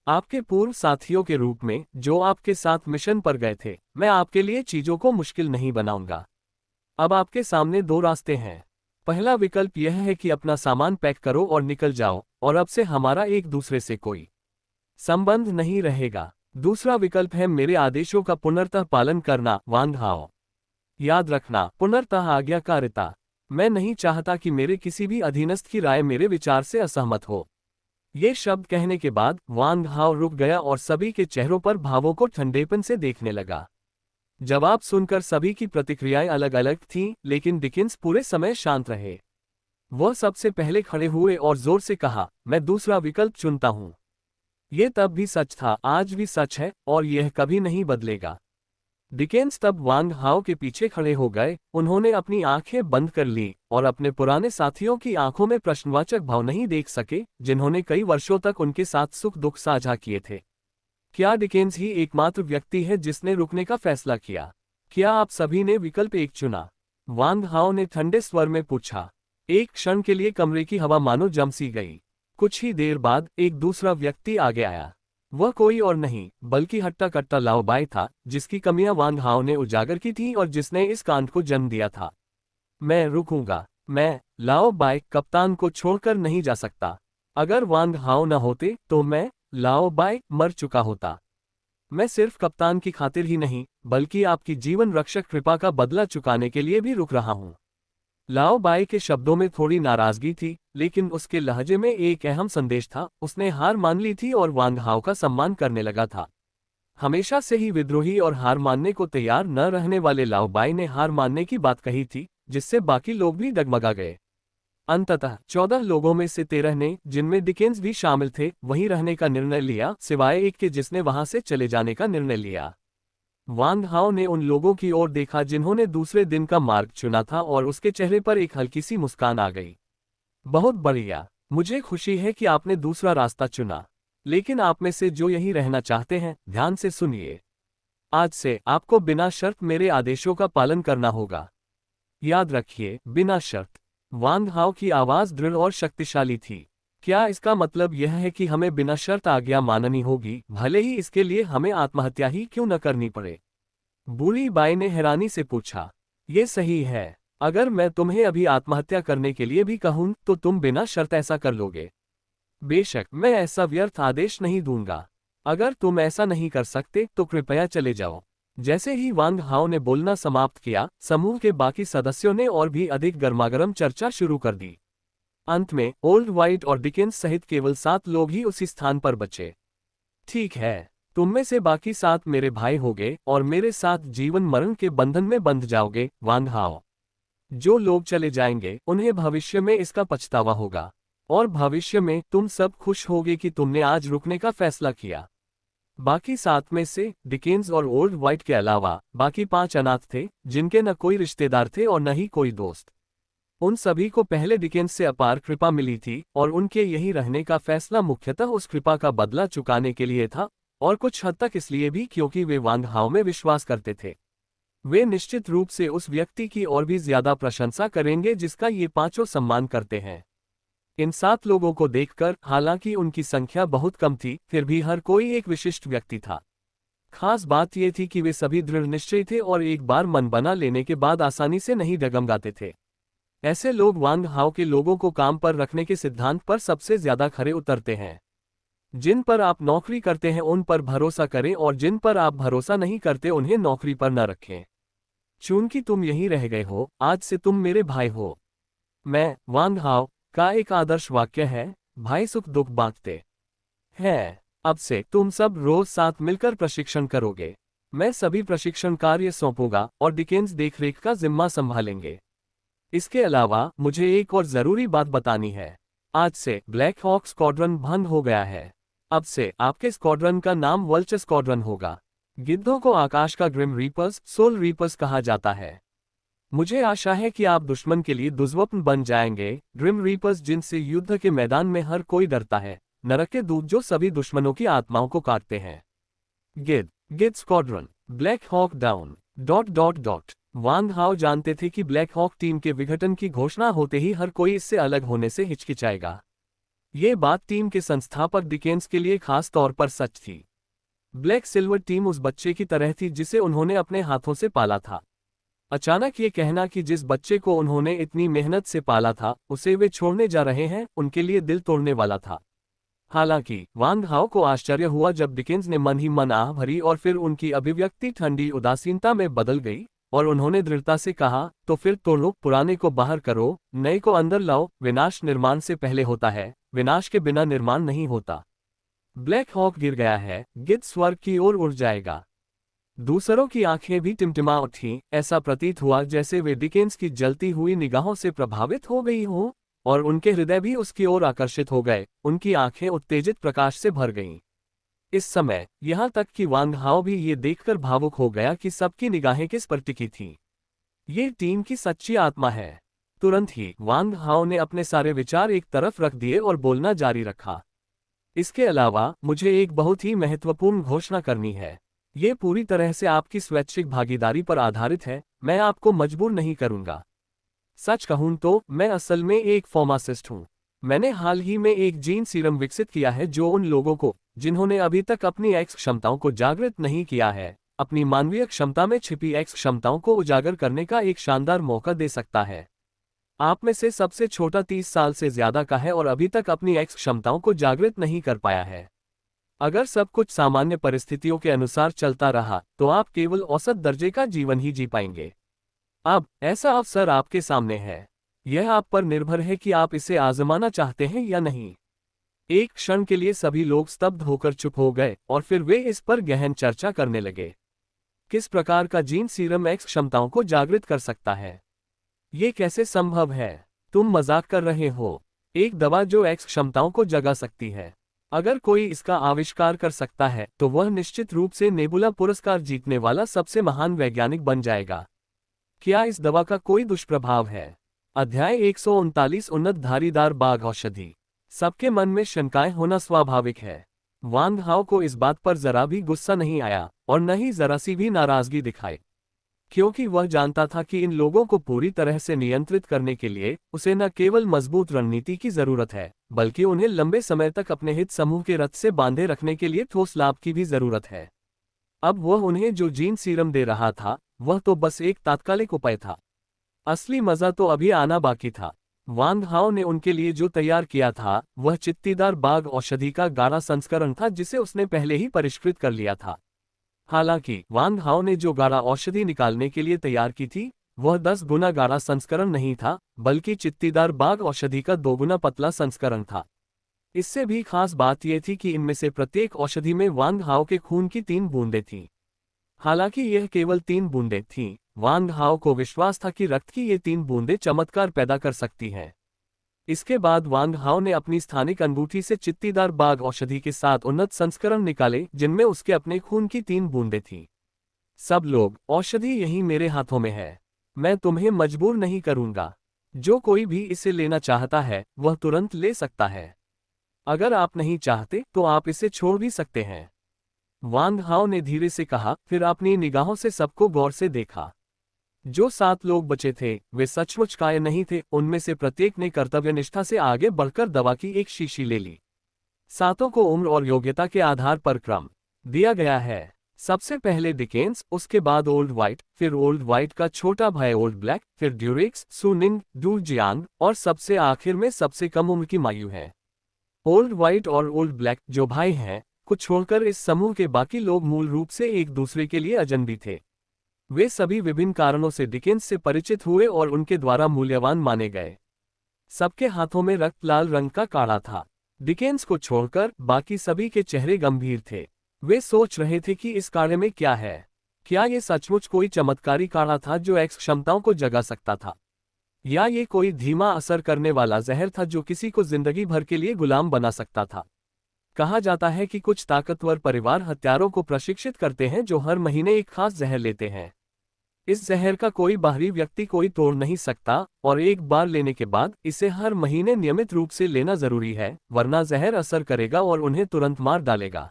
आपके पूर्व साथियों के रूप में जो आपके साथ मिशन पर गए थे, मैं आपके लिए चीजों को मुश्किल नहीं बनाऊंगा। अब आपके सामने दो रास्ते हैं। पहला विकल्प यह है कि अपना सामान पैक करो और निकल जाओ, और अब से हमारा एक दूसरे से कोई संबंध नहीं रहेगा। दूसरा विकल्प है मेरे आदेशों का पुनर्तः पालन करना। वांग हाओ, याद रखना, पुनर्तः आज्ञाकारिता। मैं नहीं चाहता कि मेरे किसी भी अधीनस्थ की राय मेरे विचार से असहमत हो। ये शब्द कहने के बाद वांग हाओ रुक गया और सभी के चेहरों पर भावों को ठंडेपन से देखने लगा। जवाब सुनकर सभी की प्रतिक्रियाएं अलग अलग थीं, लेकिन डिकिंस पूरे समय शांत रहे। वह सबसे पहले खड़े हुए और जोर से कहा, मैं दूसरा विकल्प चुनता हूं। यह तब भी सच था, आज भी सच है, और यह कभी नहीं बदलेगा। डिकेंस तब वांग हाओ के पीछे खड़े हो गए। उन्होंने अपनी आंखें बंद कर लीं और अपने पुराने साथियों की आंखों में प्रश्नवाचक भाव नहीं देख सके, जिन्होंने कई वर्षों तक उनके साथ सुख दुख साझा किए थे। क्या डिकेंस ही एकमात्र व्यक्ति है जिसने रुकने का फैसला किया? क्या आप सभी ने विकल्प एक चुना? वांग हाओ ने ठंडे स्वर में पूछा। एक क्षण के लिए कमरे की हवा मानो जम सी गई। कुछ ही देर बाद एक दूसरा व्यक्ति आगे आया। वह कोई और नहीं बल्कि हट्टा कट्टा लाओ बाई था, जिसकी कमियां वांग हाओ ने उजागर की थी और जिसने इस कांड को जन्म दिया था। मैं रुकूंगा। मैं लाओ बाई कप्तान को छोड़कर नहीं जा सकता। अगर वांग हाओ न होते तो मैं लाओ बाई मर चुका होता। मैं सिर्फ कप्तान की खातिर ही नहीं, बल्कि आपकी जीवन रक्षक कृपा का बदला चुकाने के लिए भी रुक रहा हूं। लाओ बाई के शब्दों में थोड़ी नाराजगी थी, लेकिन उसके लहजे में एक अहम संदेश था। उसने हार मान ली थी और वांग हाओ का सम्मान करने लगा था। हमेशा से ही विद्रोही और हार मानने को तैयार न रहने वाले लाओ बाई ने हार मानने की बात कही थी, जिससे बाकी लोग भी डगमगा गए। अंततः 14 लोगों में से 13 ने, जिनमें डिकेंस भी शामिल थे, वहीं रहने का निर्णय लिया, सिवाय एक के जिसने वहां से चले जाने का निर्णय लिया। वांग हाओ ने उन लोगों की ओर देखा जिन्होंने दूसरे दिन का मार्ग चुना था, और उसके चेहरे पर एक हल्की सी मुस्कान आ गई। बहुत बढ़िया, मुझे खुशी है कि आपने दूसरा रास्ता चुना। लेकिन आप में से जो यही रहना चाहते हैं, ध्यान से सुनिए। आज से आपको बिना शर्त मेरे आदेशों का पालन करना होगा। याद रखिए, बिना शर्त। वांग हाओ की आवाज दृढ़ और शक्तिशाली थी। क्या इसका मतलब यह है कि हमें बिना शर्त आज्ञा माननी होगी, भले ही इसके लिए हमें आत्महत्या ही क्यों न करनी पड़े? बूढ़ी बाई ने हैरानी से पूछा। ये सही है। अगर मैं तुम्हें अभी आत्महत्या करने के लिए भी कहूं, तो तुम बिना शर्त ऐसा कर लोगे? बेशक, मैं ऐसा व्यर्थ आदेश नहीं दूंगा। अगर तुम ऐसा नहीं कर सकते तो कृपया चले जाओ। जैसे ही वांग हाओ ने बोलना समाप्त किया, समूह के बाकी सदस्यों ने और भी अधिक गर्मागरम चर्चा शुरू कर दी। अंत में ओल्ड वाइट और डिकेंस सहित केवल 7 लोग ही उसी स्थान पर बचे। ठीक है, तुम में से बाकी 7 मेरे भाई होंगे और मेरे साथ जीवन मरण के बंधन में बंध जाओगे। वांग हाओ, जो लोग चले जाएंगे उन्हें भविष्य में इसका पछतावा होगा, और भविष्य में तुम सब खुश होगे कि तुमने आज रुकने का फैसला किया। बाकी 7 में से डिकेंस और ओल्ड वाइट के अलावा बाकी 5 अनाथ थे, जिनके न कोई रिश्तेदार थे और न ही कोई दोस्त। उन सभी को पहले डिकेंस से अपार कृपा मिली थी, और उनके यही रहने का फैसला मुख्यतः उस कृपा का बदला चुकाने के लिए था, और कुछ हद तक इसलिए भी क्योंकि वे वांग हाओ में विश्वास करते थे। वे निश्चित रूप से उस व्यक्ति की और भी ज्यादा प्रशंसा करेंगे जिसका ये पांचों सम्मान करते हैं। इन 7 लोगों को देखकर, हालांकि उनकी संख्या बहुत कम थी, फिर भी हर कोई एक विशिष्ट व्यक्ति था। खास बात यह थी कि वे सभी दृढ़ निश्चयी थे और एक बार मन बना लेने के बाद आसानी से नहीं डगमगाते थे। ऐसे लोग वांग हाओ के लोगों को काम पर रखने के सिद्धांत पर सबसे ज्यादा खरे उतरते हैं। जिन पर आप नौकरी करते हैं उन पर भरोसा करें और जिन पर आप भरोसा नहीं करते उन्हें नौकरी पर न रखें। चूंकि तुम यहीं रह गए हो, आज से तुम मेरे भाई हो। मैं वांग हाओ का एक आदर्श वाक्य है, भाई सुख दुख बांटते हैं। अब से तुम सब रोज साथ मिलकर प्रशिक्षण करोगे। मैं सभी प्रशिक्षण कार्य सौंपूंगा और डिकेंस देखरेख का जिम्मा संभालेंगे। इसके अलावा मुझे एक और जरूरी बात बतानी है। आज से ब्लैक हॉक स्क्वाड्रन बंद हो गया है। अब से आपके स्क्वाड्रन का नाम वल्चर स्क्वाड्रन होगा। गिद्धों को आकाश का ग्रिम रीपर्स, सोल रीपर्स कहा जाता है। मुझे आशा है कि आप दुश्मन के लिए दुर्स्वप्न बन जाएंगे। ग्रिम रीपर्स जिनसे युद्ध के मैदान में हर कोई डरता है, नरक के दूत जो सभी दुश्मनों की आत्माओं को काटते हैं। गिद्ध स्क्वाड्रन, ब्लैक हॉक डाउन... वांग हाओ जानते थे कि ब्लैक हॉक टीम के विघटन की घोषणा होते ही हर कोई इससे अलग होने से हिचकिचाएगा। ये बात टीम के संस्थापक डिकेंस के लिए खास तौर पर सच थी। ब्लैक सिल्वर टीम उस बच्चे की तरह थी जिसे उन्होंने अपने हाथों से पाला था। अचानक ये कहना कि जिस बच्चे को उन्होंने इतनी मेहनत से पाला था उसे वे छोड़ने जा रहे हैं, उनके लिए दिल तोड़ने वाला था। हालांकि वांग हाओ को आश्चर्य हुआ जब डिकेंस ने मन ही मन आह भरी और फिर उनकी अभिव्यक्ति ठंडी उदासीनता में बदल गई और उन्होंने दृढ़ता से कहा, तो फिर तोड़ो, पुराने को बाहर करो, नए को अंदर लाओ। विनाश निर्माण से पहले होता है, विनाश के बिना निर्माण नहीं होता। ब्लैक हॉक गिर गया है, गिद्ध स्वर्ग की ओर उड़ जाएगा। दूसरों की आंखें भी टिमटिमा उठी। ऐसा प्रतीत हुआ जैसे वे डिकेंस की जलती हुई निगाहों से प्रभावित हो गई हों और उनके हृदय भी उसकी ओर आकर्षित हो गए। उनकी आंखें उत्तेजित प्रकाश से भर गईं। इस समय यहां तक कि वांग हाओ भी ये देखकर भावुक हो गया कि सबकी निगाहें किस पर टिकी थीं। ये टीम की सच्ची आत्मा है। तुरंत ही वांग हाओ ने अपने सारे विचार एक तरफ रख दिए और बोलना जारी रखा। इसके अलावा मुझे एक बहुत ही महत्वपूर्ण घोषणा करनी है। ये पूरी तरह से आपकी स्वैच्छिक भागीदारी पर आधारित है। मैं आपको मजबूर नहीं करूंगा। सच कहूं तो मैं असल में एक फार्मासिस्ट हूं। मैंने हाल ही में एक जीन सीरम विकसित किया है जो उन लोगों को जिन्होंने अभी तक अपनी एक्स क्षमताओं को जागृत नहीं किया है, अपनी मानवीय क्षमता में छिपी एक्स क्षमताओं को उजागर करने का एक शानदार मौका दे सकता है। आप में से सबसे छोटा 30 साल से ज्यादा का है और अभी तक अपनी एक्स क्षमताओं को जागृत नहीं कर पाया है। अगर सब कुछ सामान्य परिस्थितियों के अनुसार चलता रहा तो आप केवल औसत दर्जे का जीवन ही जी पाएंगे। अब ऐसा अवसर आपके सामने है। यह आप पर निर्भर है कि आप इसे आजमाना चाहते हैं या नहीं। एक क्षण के लिए सभी लोग स्तब्ध होकर चुप हो गए और फिर वे इस पर गहन चर्चा करने लगे। किस प्रकार का जीन सीरम एक्स क्षमताओं को जागृत कर सकता है? ये कैसे संभव है? तुम मजाक कर रहे हो। एक दवा जो एक्स क्षमताओं को जगा सकती है। अगर कोई इसका आविष्कार कर सकता है तो वह निश्चित रूप से नेबुला पुरस्कार जीतने वाला सबसे महान वैज्ञानिक बन जाएगा। क्या इस दवा का कोई दुष्प्रभाव है? अध्याय 139 उन्नत धारीदार बाघ औषधि। सबके मन में शंकाएं होना स्वाभाविक है। वांग हाओ को इस बात पर जरा भी गुस्सा नहीं आया और न ही जरा सी भी नाराजगी दिखाई, क्योंकि वह जानता था कि इन लोगों को पूरी तरह से नियंत्रित करने के लिए उसे न केवल मजबूत रणनीति की जरूरत है, बल्कि उन्हें लंबे समय तक अपने हित समूह के रथ से बांधे रखने के लिए ठोस लाभ की भी जरूरत है। अब वह उन्हें जो जीन सीरम दे रहा था वह तो बस एक तात्कालिक उपाय था। असली मजा तो अभी आना बाकी था। वांग हाओ ने उनके लिए जो तैयार किया था वह चित्तीदार बाघ औषधि का गाढ़ा संस्करण था जिसे उसने पहले ही परिष्कृत कर लिया था। हालांकि वांग हाओ ने जो गाढ़ा औषधि निकालने के लिए तैयार की थी वह 10 गुना गाढ़ा संस्करण नहीं था, बल्कि चित्तीदार बाघ औषधि का 2 गुना पतला संस्करण था। इससे भी खास बात यह थी कि इनमें से प्रत्येक औषधि में वांग हाओ के खून की 3 बूंदें थीं। हालांकि यह केवल 3 बूंदें थीं, वांग हाओ को विश्वास था कि रक्त की ये 3 बूंदें चमत्कार पैदा कर सकती हैं। इसके बाद वांग हाओ ने अपनी स्थानिक अंगूठी से चित्तीदार बाघ औषधि के 7 उन्नत संस्करण निकाले जिनमें उसके अपने खून की 3 बूंदें थीं। सब लोग, औषधि यही मेरे हाथों में है। मैं तुम्हें मजबूर नहीं करूंगा। जो कोई भी इसे लेना चाहता है वह तुरंत ले सकता है। अगर आप नहीं चाहते तो आप इसे छोड़ भी सकते हैं। वांग हाओ ने धीरे से कहा, फिर अपनी निगाहों से सबको गौर से देखा। जो 7 लोग बचे थे वे सचमुच कायर नहीं थे। उनमें से प्रत्येक ने कर्तव्यनिष्ठा से आगे बढ़कर दवा की एक शीशी ले ली। 7 को उम्र और योग्यता के आधार पर क्रम दिया गया है। सबसे पहले डिकेंस, उसके बाद ओल्ड व्हाइट, फिर ओल्ड व्हाइट का छोटा भाई ओल्ड ब्लैक, फिर ड्यूरिक्स, सुनिंग, डू जियांग और सबसे आखिर में सबसे कम उम्र की मायू है। ओल्ड व्हाइट और ओल्ड ब्लैक जो भाई हैं, को छोड़कर इस समूह के बाकी लोग मूल रूप से एक दूसरे के लिए अजनबी थे। वे सभी विभिन्न कारणों से डिकेंस से परिचित हुए और उनके द्वारा मूल्यवान माने गए। सबके हाथों में रक्त लाल रंग का काढ़ा था। डिकेंस को छोड़कर बाकी सभी के चेहरे गंभीर थे। वे सोच रहे थे कि इस काढ़े में क्या है। क्या ये सचमुच कोई चमत्कारी काढ़ा था जो एक्स क्षमताओं को जगा सकता था, या ये कोई धीमा असर करने वाला जहर था जो किसी को जिंदगी भर के लिए गुलाम बना सकता था। कहा जाता है कि कुछ ताकतवर परिवार हत्यारों को प्रशिक्षित करते हैं जो हर महीने एक खास जहर लेते हैं। इस जहर का कोई बाहरी व्यक्ति कोई तोड़ नहीं सकता और एक बार लेने के बाद इसे हर महीने नियमित रूप से लेना जरूरी है, वरना जहर असर करेगा और उन्हें तुरंत मार डालेगा।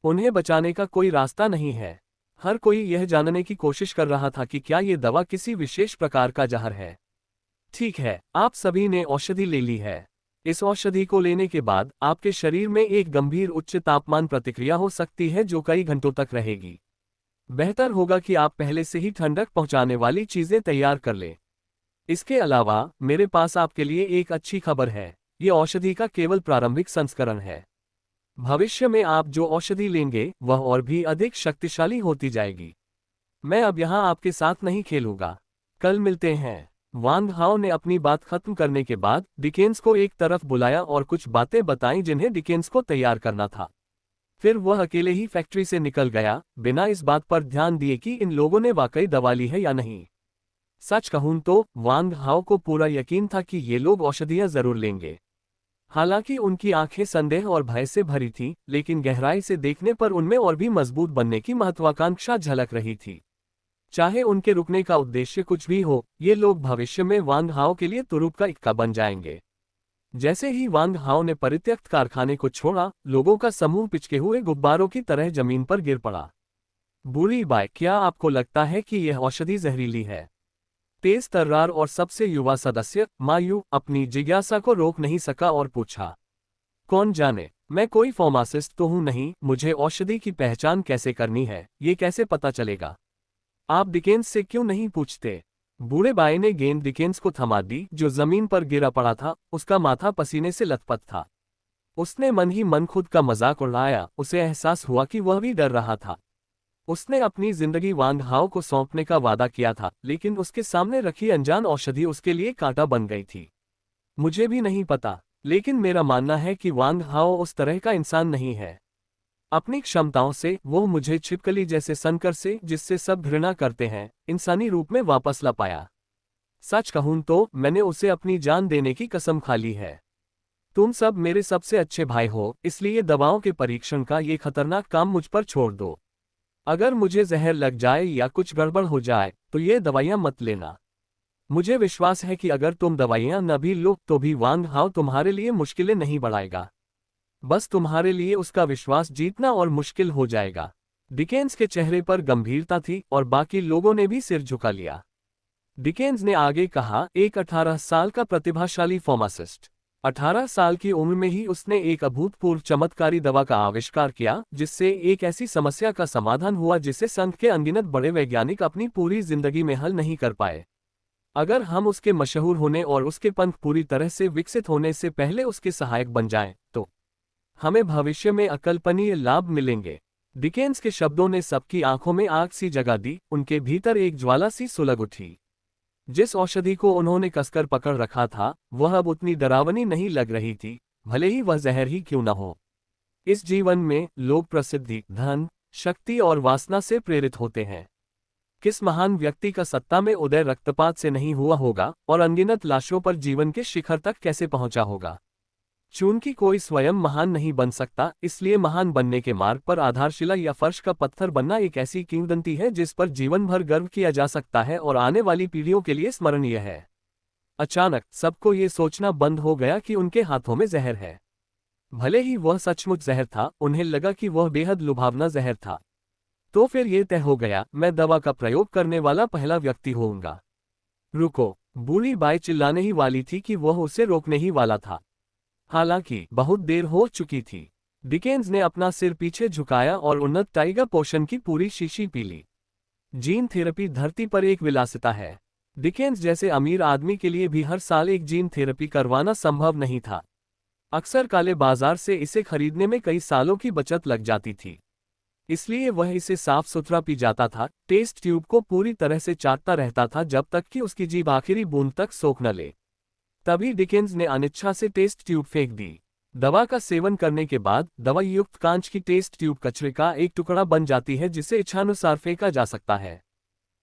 उन्हें बचाने का कोई रास्ता नहीं है। हर कोई यह जानने की कोशिश कर रहा था कि क्या ये दवा किसी विशेष प्रकार का जहर है। ठीक है, आप सभी ने औषधि ले ली है। इस औषधि को लेने के बाद आपके शरीर में एक गंभीर उच्च तापमान प्रतिक्रिया हो सकती है जो कई घंटों तक रहेगी। बेहतर होगा कि आप पहले से ही ठंडक पहुंचाने वाली चीजें तैयार कर लें। इसके अलावा मेरे पास आपके लिए एक अच्छी खबर है। ये औषधि का केवल प्रारंभिक संस्करण है। भविष्य में आप जो औषधि लेंगे वह और भी अधिक शक्तिशाली होती जाएगी। मैं अब यहाँ आपके साथ नहीं खेलूंगा। कल मिलते हैं। वांग हाओ ने अपनी बात खत्म करने के बाद डिकेंस को एक तरफ बुलाया और कुछ बातें बताईं जिन्हें डिकेंस को तैयार करना था। फिर वह अकेले ही फैक्ट्री से निकल गया, बिना इस बात पर ध्यान दिए कि इन लोगों ने वाकई दवा ली है या नहीं। सच कहूं तो वांग हाओ को पूरा यकीन था कि ये लोग औषधियां जरूर लेंगे। हालांकि उनकी आंखें संदेह और भय से भरी थीं, लेकिन गहराई से देखने पर उनमें और भी मजबूत बनने की महत्वाकांक्षा झलक रही थी। चाहे उनके रुकने का उद्देश्य कुछ भी हो, ये लोग भविष्य में वांग हाओ के लिए तुरुप का इक्का बन जाएंगे। जैसे ही वांग हाओ ने परित्यक्त कारखाने को छोड़ा, लोगों का समूह पिचके हुए गुब्बारों की तरह जमीन पर गिर पड़ा। बूढ़ी बाई, क्या आपको लगता है कि यह औषधि जहरीली है? तेज तर्रार और सबसे युवा सदस्य मायू अपनी जिज्ञासा को रोक नहीं सका और पूछा। कौन जाने, मैं कोई फार्मासिस्ट तो हूं नहीं, मुझे औषधि की पहचान कैसे करनी है, ये कैसे पता चलेगा? आप डिकेंस से क्यों नहीं पूछते? बूढ़े बाई ने गेंद डिकेंस को थमा दी जो जमीन पर गिरा पड़ा था। उसका माथा पसीने से लथपथ था। उसने मन ही मन खुद का मजाक उड़ाया। उसे एहसास हुआ कि वह भी डर रहा था। उसने अपनी जिंदगी वांग हाओ को सौंपने का वादा किया था, लेकिन उसके सामने रखी अनजान औषधि उसके लिए कांटा बन गई थी। मुझे भी नहीं पता, लेकिन मेरा मानना है कि वांग हाओ उस तरह का इंसान नहीं है। अपनी क्षमताओं से वो मुझे छिपकली जैसे संकर से, जिससे सब घृणा करते हैं, इंसानी रूप में वापस ला पाया। सच कहूं तो मैंने उसे अपनी जान देने की कसम खा ली है। तुम सब मेरे सबसे अच्छे भाई हो, इसलिए दवाओं के परीक्षण का ये खतरनाक काम मुझ पर छोड़ दो। अगर मुझे जहर लग जाए या कुछ गड़बड़ हो जाए तो ये दवाइयां मत लेना। मुझे विश्वास है कि अगर तुम दवाइयां न भी लो तो भी वांग हाओ तुम्हारे लिए मुश्किलें नहीं बढ़ाएगा। बस तुम्हारे लिए उसका विश्वास जीतना और मुश्किल हो जाएगा। डिकेंस के चेहरे पर गंभीरता थी और बाकी लोगों ने भी सिर झुका लिया। डिकेंस ने आगे कहा, एक 18 साल का प्रतिभाशाली फार्मासिस्ट। 18 साल की उम्र में ही उसने एक अभूतपूर्व चमत्कारी दवा का आविष्कार किया, जिससे एक ऐसी समस्या का समाधान हुआ जिसे संघ के अनगिनत बड़े वैज्ञानिक अपनी पूरी जिंदगी में हल नहीं कर पाए। अगर हम उसके मशहूर होने और उसके पंख पूरी तरह से विकसित होने से पहले उसके सहायक बन जाएं, तो हमें भविष्य में अकल्पनीय लाभ मिलेंगे। डिकेंस के शब्दों ने सबकी आंखों में आग सी जगा दी। उनके भीतर एक ज्वाला सी सुलग उठी। जिस औषधि को उन्होंने कसकर पकड़ रखा था वह अब उतनी डरावनी नहीं लग रही थी, भले ही वह जहर ही क्यों न हो। इस जीवन में लोग प्रसिद्धि, धन, शक्ति और वासना से प्रेरित होते हैं। किस महान व्यक्ति का सत्ता में उदय रक्तपात से नहीं हुआ होगा और अनगिनत लाशों पर जीवन के शिखर तक कैसे पहुंचा होगा। चूंकि कोई स्वयं महान नहीं बन सकता, इसलिए महान बनने के मार्ग पर आधारशिला या फर्श का पत्थर बनना एक ऐसी किंवदंती है जिस पर जीवन भर गर्व किया जा सकता है और आने वाली पीढ़ियों के लिए स्मरणीय है। अचानक सबको ये सोचना बंद हो गया कि उनके हाथों में जहर है। भले ही वह सचमुच जहर था, उन्हें लगा कि वह बेहद लुभावना जहर था। तो फिर ये तय हो गया, मैं दवा का प्रयोग करने वाला पहला व्यक्ति होऊंगा। रुको, बूढ़ी बाई चिल्लाने ही वाली थी कि वह उसे रोकने ही वाला था। हालांकि बहुत देर हो चुकी थी। डिकेंस ने अपना सिर पीछे झुकाया और उन्नत टाइगर पोशन की पूरी शीशी पी ली। जीन थेरेपी धरती पर एक विलासिता है। डिकेंस जैसे अमीर आदमी के लिए भी हर साल एक जीन थेरेपी करवाना संभव नहीं था। अक्सर काले बाजार से इसे खरीदने में कई सालों की बचत लग जाती थी। इसलिए वह इसे साफ सुथरा पी जाता था, टेस्ट ट्यूब को पूरी तरह से चाटता रहता था जब तक कि उसकी जीभ आखिरी बूंद तक सोख न ले। तभी डिकेंस ने अनिच्छा से टेस्ट ट्यूब फेंक दी। दवा का सेवन करने के बाद दवा युक्त कांच की टेस्ट ट्यूब कचरे का एक टुकड़ा बन जाती है जिसे इच्छानुसार फेंका जा सकता है।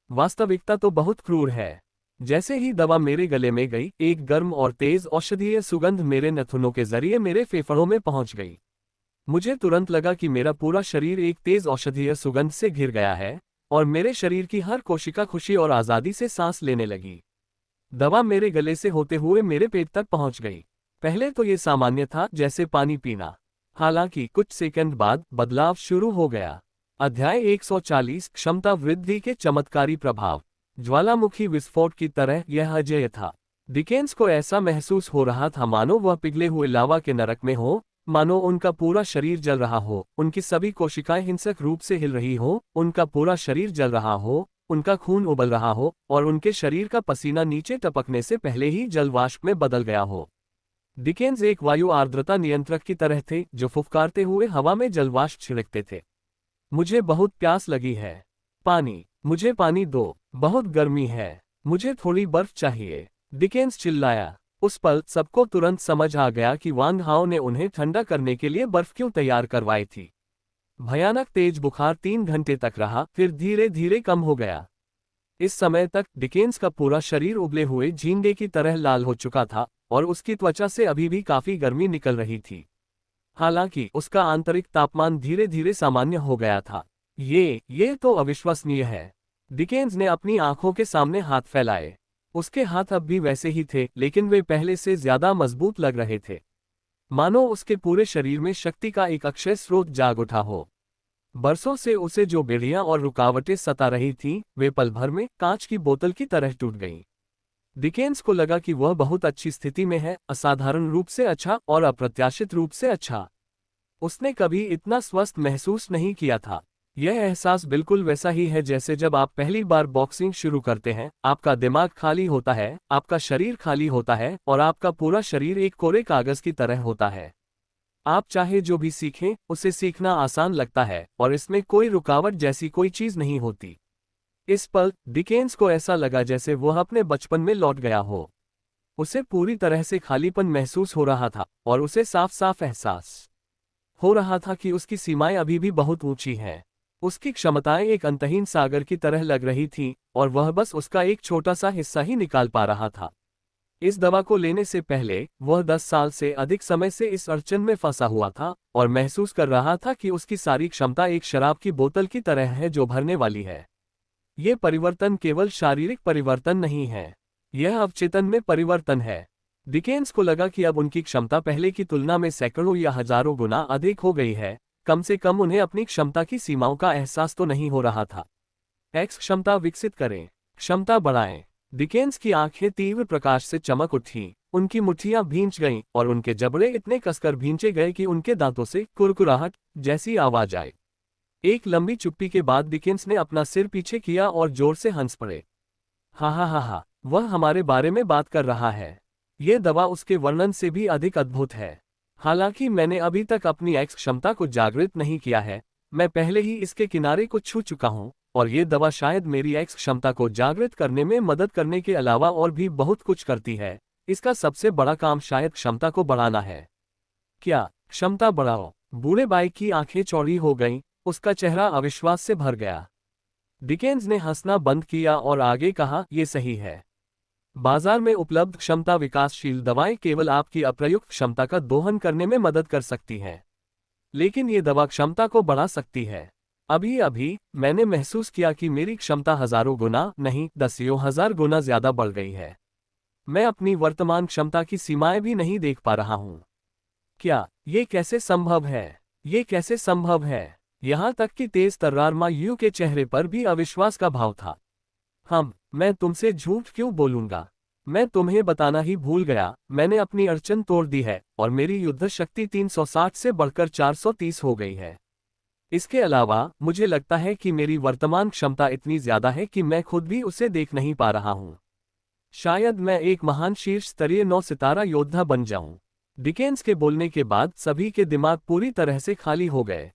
वास्तविकता तो बहुत क्रूर है। जैसे ही दवा मेरे गले में गई, एक गर्म और तेज औषधीय सुगंध मेरे नथुनों के जरिए मेरे फेफड़ों में पहुंच गई। मुझे तुरंत लगा कि मेरा पूरा शरीर एक तेज औषधीय सुगंध से घिर गया है और मेरे शरीर की हर कोशिका खुशी और आज़ादी से सांस लेने लगी। दवा मेरे गले से होते हुए मेरे पेट तक पहुंच गई। पहले तो ये सामान्य था, जैसे पानी पीना। हालांकि कुछ सेकंड बाद बदलाव शुरू हो गया। अध्याय 140 क्षमता वृद्धि के चमत्कारी प्रभाव। ज्वालामुखी विस्फोट की तरह यह अजेय था। डिकेंस को ऐसा महसूस हो रहा था मानो वह पिघले हुए लावा के नरक में हो, मानो उनका पूरा शरीर जल रहा हो, उनकी सभी कोशिकाएं हिंसक रूप से हिल रही हो, उनका पूरा शरीर जल रहा हो, उनका खून उबल रहा हो और उनके शरीर का पसीना नीचे टपकने से पहले ही जलवाष्प में बदल गया हो। डिकेंस एक वायु आर्द्रता नियंत्रक की तरह थे जो फुफकारते हुए हवा में जलवाष्प छिड़कते थे। मुझे बहुत प्यास लगी है। पानी, मुझे पानी दो। बहुत गर्मी है। मुझे थोड़ी बर्फ चाहिए। डिकेंस चिल्लाया। उस पल सबको तुरंत समझ आ गया कि वांग हाओ ने उन्हें ठंडा करने के लिए बर्फ क्यों तैयार करवाई थी। भयानक तेज बुखार 3 घंटे तक रहा, फिर धीरे धीरे कम हो गया। इस समय तक डिकेंस का पूरा शरीर उबले हुए झींगे की तरह लाल हो चुका था और उसकी त्वचा से अभी भी काफी गर्मी निकल रही थी। हालांकि उसका आंतरिक तापमान धीरे धीरे सामान्य हो गया था। ये तो अविश्वसनीय है। डिकेंस ने अपनी आंखों के सामने हाथ फैलाए। उसके हाथ अब भी वैसे ही थे, लेकिन वे पहले से ज्यादा मजबूत लग रहे थे। मानो उसके पूरे शरीर में शक्ति का एक अक्षय स्रोत जाग उठा हो। बरसों से उसे जो बेड़ियां और रुकावटें सता रही थीं, वे पल भर में कांच की बोतल की तरह टूट गईं। डिकेंस को लगा कि वह बहुत अच्छी स्थिति में है, असाधारण रूप से अच्छा और अप्रत्याशित रूप से अच्छा। उसने कभी इतना स्वस्थ महसूस नहीं किया था। यह एहसास बिल्कुल वैसा ही है जैसे जब आप पहली बार बॉक्सिंग शुरू करते हैं। आपका दिमाग खाली होता है, आपका शरीर खाली होता है और आपका पूरा शरीर एक कोरे कागज की तरह होता है। आप चाहे जो भी सीखें, उसे सीखना आसान लगता है और इसमें कोई रुकावट जैसी कोई चीज नहीं होती। इस पल डिकेंस को ऐसा लगा जैसे वह अपने बचपन में लौट गया हो। उसे पूरी तरह से खालीपन महसूस हो रहा था और उसे साफ साफ एहसास हो रहा था कि उसकी सीमाएं अभी भी बहुत ऊंची हैं। उसकी क्षमताएं एक अंतहीन सागर की तरह लग रही थीं और वह बस उसका एक छोटा सा हिस्सा ही निकाल पा रहा था। इस दवा को लेने से पहले वह 10 साल से अधिक समय से इस अड़चन में फंसा हुआ था और महसूस कर रहा था कि उसकी सारी क्षमता एक शराब की बोतल की तरह है जो भरने वाली है। ये परिवर्तन केवल शारीरिक परिवर्तन नहीं है, यह अवचेतन में परिवर्तन है। डिकेंस को लगा कि अब उनकी क्षमता पहले की तुलना में सैकड़ों या हजारों गुना अधिक हो गई है। कम से कम उन्हें अपनी क्षमता की सीमाओं का एहसास तो नहीं हो रहा था। एक्स क्षमता विकसित करें, क्षमता बढ़ाएं। डिकेंस की आंखें तीव्र प्रकाश से चमक उठीं, उनकी मुट्ठियां भींच गईं और उनके जबड़े इतने कसकर भींचे गए कि उनके दांतों से कुरकुराहट जैसी आवाज आई। एक लंबी चुप्पी के बाद डिकेंस ने अपना सिर पीछे किया और जोर से हंस पड़े। हा, वह हमारे बारे में बात कर रहा है। यह दवा उसके वर्णन से भी अधिक अद्भुत है। हालांकि मैंने अभी तक अपनी एक्स क्षमता को जागृत नहीं किया है, मैं पहले ही इसके किनारे को छू चुका हूं और ये दवा शायद मेरी एक्स क्षमता को जागृत करने में मदद करने के अलावा और भी बहुत कुछ करती है। इसका सबसे बड़ा काम शायद क्षमता को बढ़ाना है। क्या क्षमता बढ़ाओ? बूढ़े बाई की आंखें चौड़ी हो गईं, उसका चेहरा अविश्वास से भर गया। डिकेंस ने हंसना बंद किया और आगे कहा, यह सही है। बाजार में उपलब्ध क्षमता विकासशील दवाएं केवल आपकी अप्रयुक्त क्षमता का दोहन करने में मदद कर सकती हैं, लेकिन ये दवा क्षमता को बढ़ा सकती है। अभी अभी मैंने महसूस किया कि मेरी क्षमता हजारों गुना नहीं, दसियों हजार गुना ज्यादा बढ़ गई है। मैं अपनी वर्तमान क्षमता की सीमाएं भी नहीं देख पा रहा हूं। क्या ये कैसे संभव है? ये कैसे संभव है? यहां तक कि तेज तर्रार मा यू के चेहरे पर भी अविश्वास का भाव था। मैं तुमसे झूठ क्यों बोलूंगा? मैं तुम्हें बताना ही भूल गया, मैंने अपनी अड़चन तोड़ दी है और मेरी युद्ध शक्ति 360 से बढ़कर 430 हो गई है। इसके अलावा मुझे लगता है कि मेरी वर्तमान क्षमता इतनी ज्यादा है कि मैं खुद भी उसे देख नहीं पा रहा हूं। शायद मैं एक महान शीर्ष स्तरीय 9 सितारा योद्धा बन जाऊं। डिकेंस के बोलने के बाद सभी के दिमाग पूरी तरह से खाली हो गए।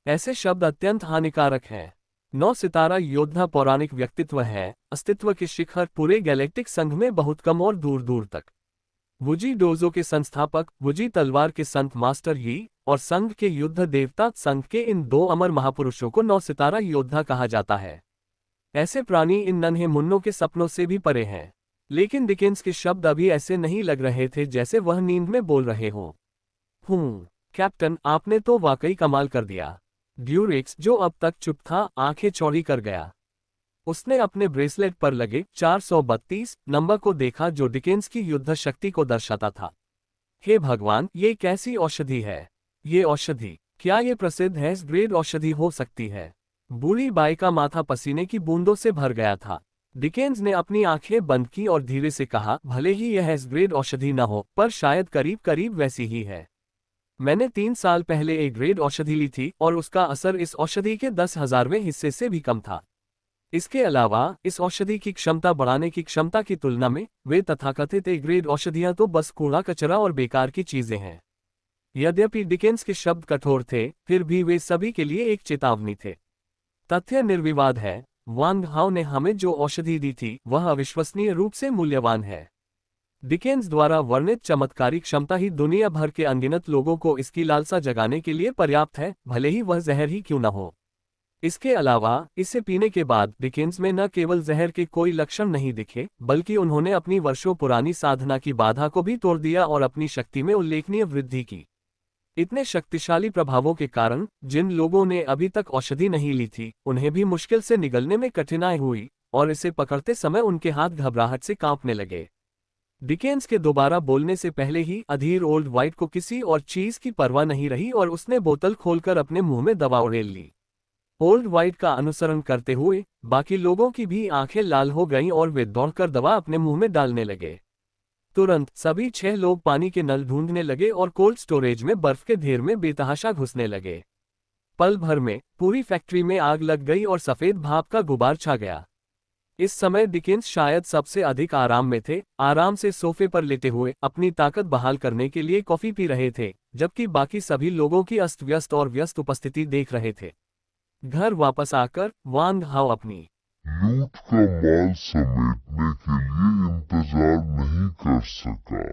ऐसे शब्द अत्यंत हानिकारक हैं। 9 सितारा योद्धा पौराणिक व्यक्तित्व है, अस्तित्व के शिखर पूरे गैलेक्टिक संघ में बहुत कम और दूर दूर तक। वुजी डोजो के संस्थापक, वुजी तलवार के संत मास्टर यी और संघ के युद्ध देवता संघ के इन दो अमर महापुरुषों को 9 सितारा योद्धा कहा जाता है। ऐसे प्राणी इन नन्हे मुन्नों के सपनों से भी परे हैं। लेकिन डिकेंस के शब्द अभी ऐसे नहीं लग रहे थे जैसे वह नींद में बोल रहे हों। कैप्टन, आपने तो वाकई कमाल कर दिया। ड्यूरेक्स, जो अब तक चुप था, आंखें चौड़ी कर गया। उसने अपने ब्रेसलेट पर लगे 432 नंबर को देखा जो डिकेंस की युद्ध शक्ति को दर्शाता था। हे भगवान, ये कैसी औषधि है? ये औषधि, क्या ये प्रसिद्ध हैश ग्रेड औषधि हो सकती है? बूढ़ी बाई का माथा पसीने की बूंदों से भर गया था। डिकेंस ने अपनी आंखें बंद की और धीरे से कहा, भले ही यह हैश ग्रेड औषधि न हो, पर शायद करीब करीब वैसी ही है। मैंने 3 साल पहले एक ग्रेड औषधि ली थी और उसका असर इस औषधि के 10,000वें हिस्से से भी कम था। इसके अलावा इस औषधि की क्षमता बढ़ाने की क्षमता की तुलना में वे तथाकथित ए ग्रेड औषधियां तो बस कूड़ा कचरा और बेकार की चीजें हैं। यद्यपि डिकेंस के शब्द कठोर थे, फिर भी वे सभी के लिए एक चेतावनी थे। तथ्य निर्विवाद है, वांग हाओ ने हमें जो औषधि दी थी वह अविश्वसनीय रूप से मूल्यवान है। डिकेंस द्वारा वर्णित चमत्कारी क्षमता ही दुनिया भर के अनगिनत लोगों को इसकी लालसा जगाने के लिए पर्याप्त है, भले ही वह जहर ही क्यों न हो। इसके अलावा इसे पीने के बाद डिकेंस में न केवल जहर के कोई लक्षण नहीं दिखे, बल्कि उन्होंने अपनी वर्षों पुरानी साधना की बाधा को भी तोड़ दिया और अपनी शक्ति में उल्लेखनीय वृद्धि की। इतने शक्तिशाली प्रभावों के कारण जिन लोगों ने अभी तक औषधि नहीं ली थी, उन्हें भी मुश्किल से निगलने में कठिनाई हुई और इसे पकड़ते समय उनके हाथ घबराहट से कांपने लगे। डिकेंस के दोबारा बोलने से पहले ही अधीर ओल्ड वाइट को किसी और चीज की परवाह नहीं रही और उसने बोतल खोलकर अपने मुंह में दवा उड़ेल ली। ओल्ड वाइट का अनुसरण करते हुए बाकी लोगों की भी आंखें लाल हो गईं और वे दौड़कर दवा अपने मुंह में डालने लगे। तुरंत सभी 6 लोग पानी के नल ढूंढने लगे और कोल्ड स्टोरेज में बर्फ के ढेर में बेतहाशा घुसने लगे। पल भर में पूरी फैक्ट्री में आग लग गई और सफेद भाप का गुबार छा गया। इस समय डिकेंस शायद सबसे अधिक आराम में थे, आराम से सोफे पर लेटे हुए अपनी ताकत बहाल करने के लिए कॉफी पी रहे थे, जबकि बाकी सभी लोगों की अस्त व्यस्त और व्यस्त उपस्थिति देख रहे थे। घर वापस आकर वांग हाओ अपनी लूट का माल समेटने के लिए इंतजार नहीं कर सका।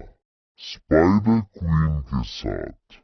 स्पाइडर क्वीन के साथ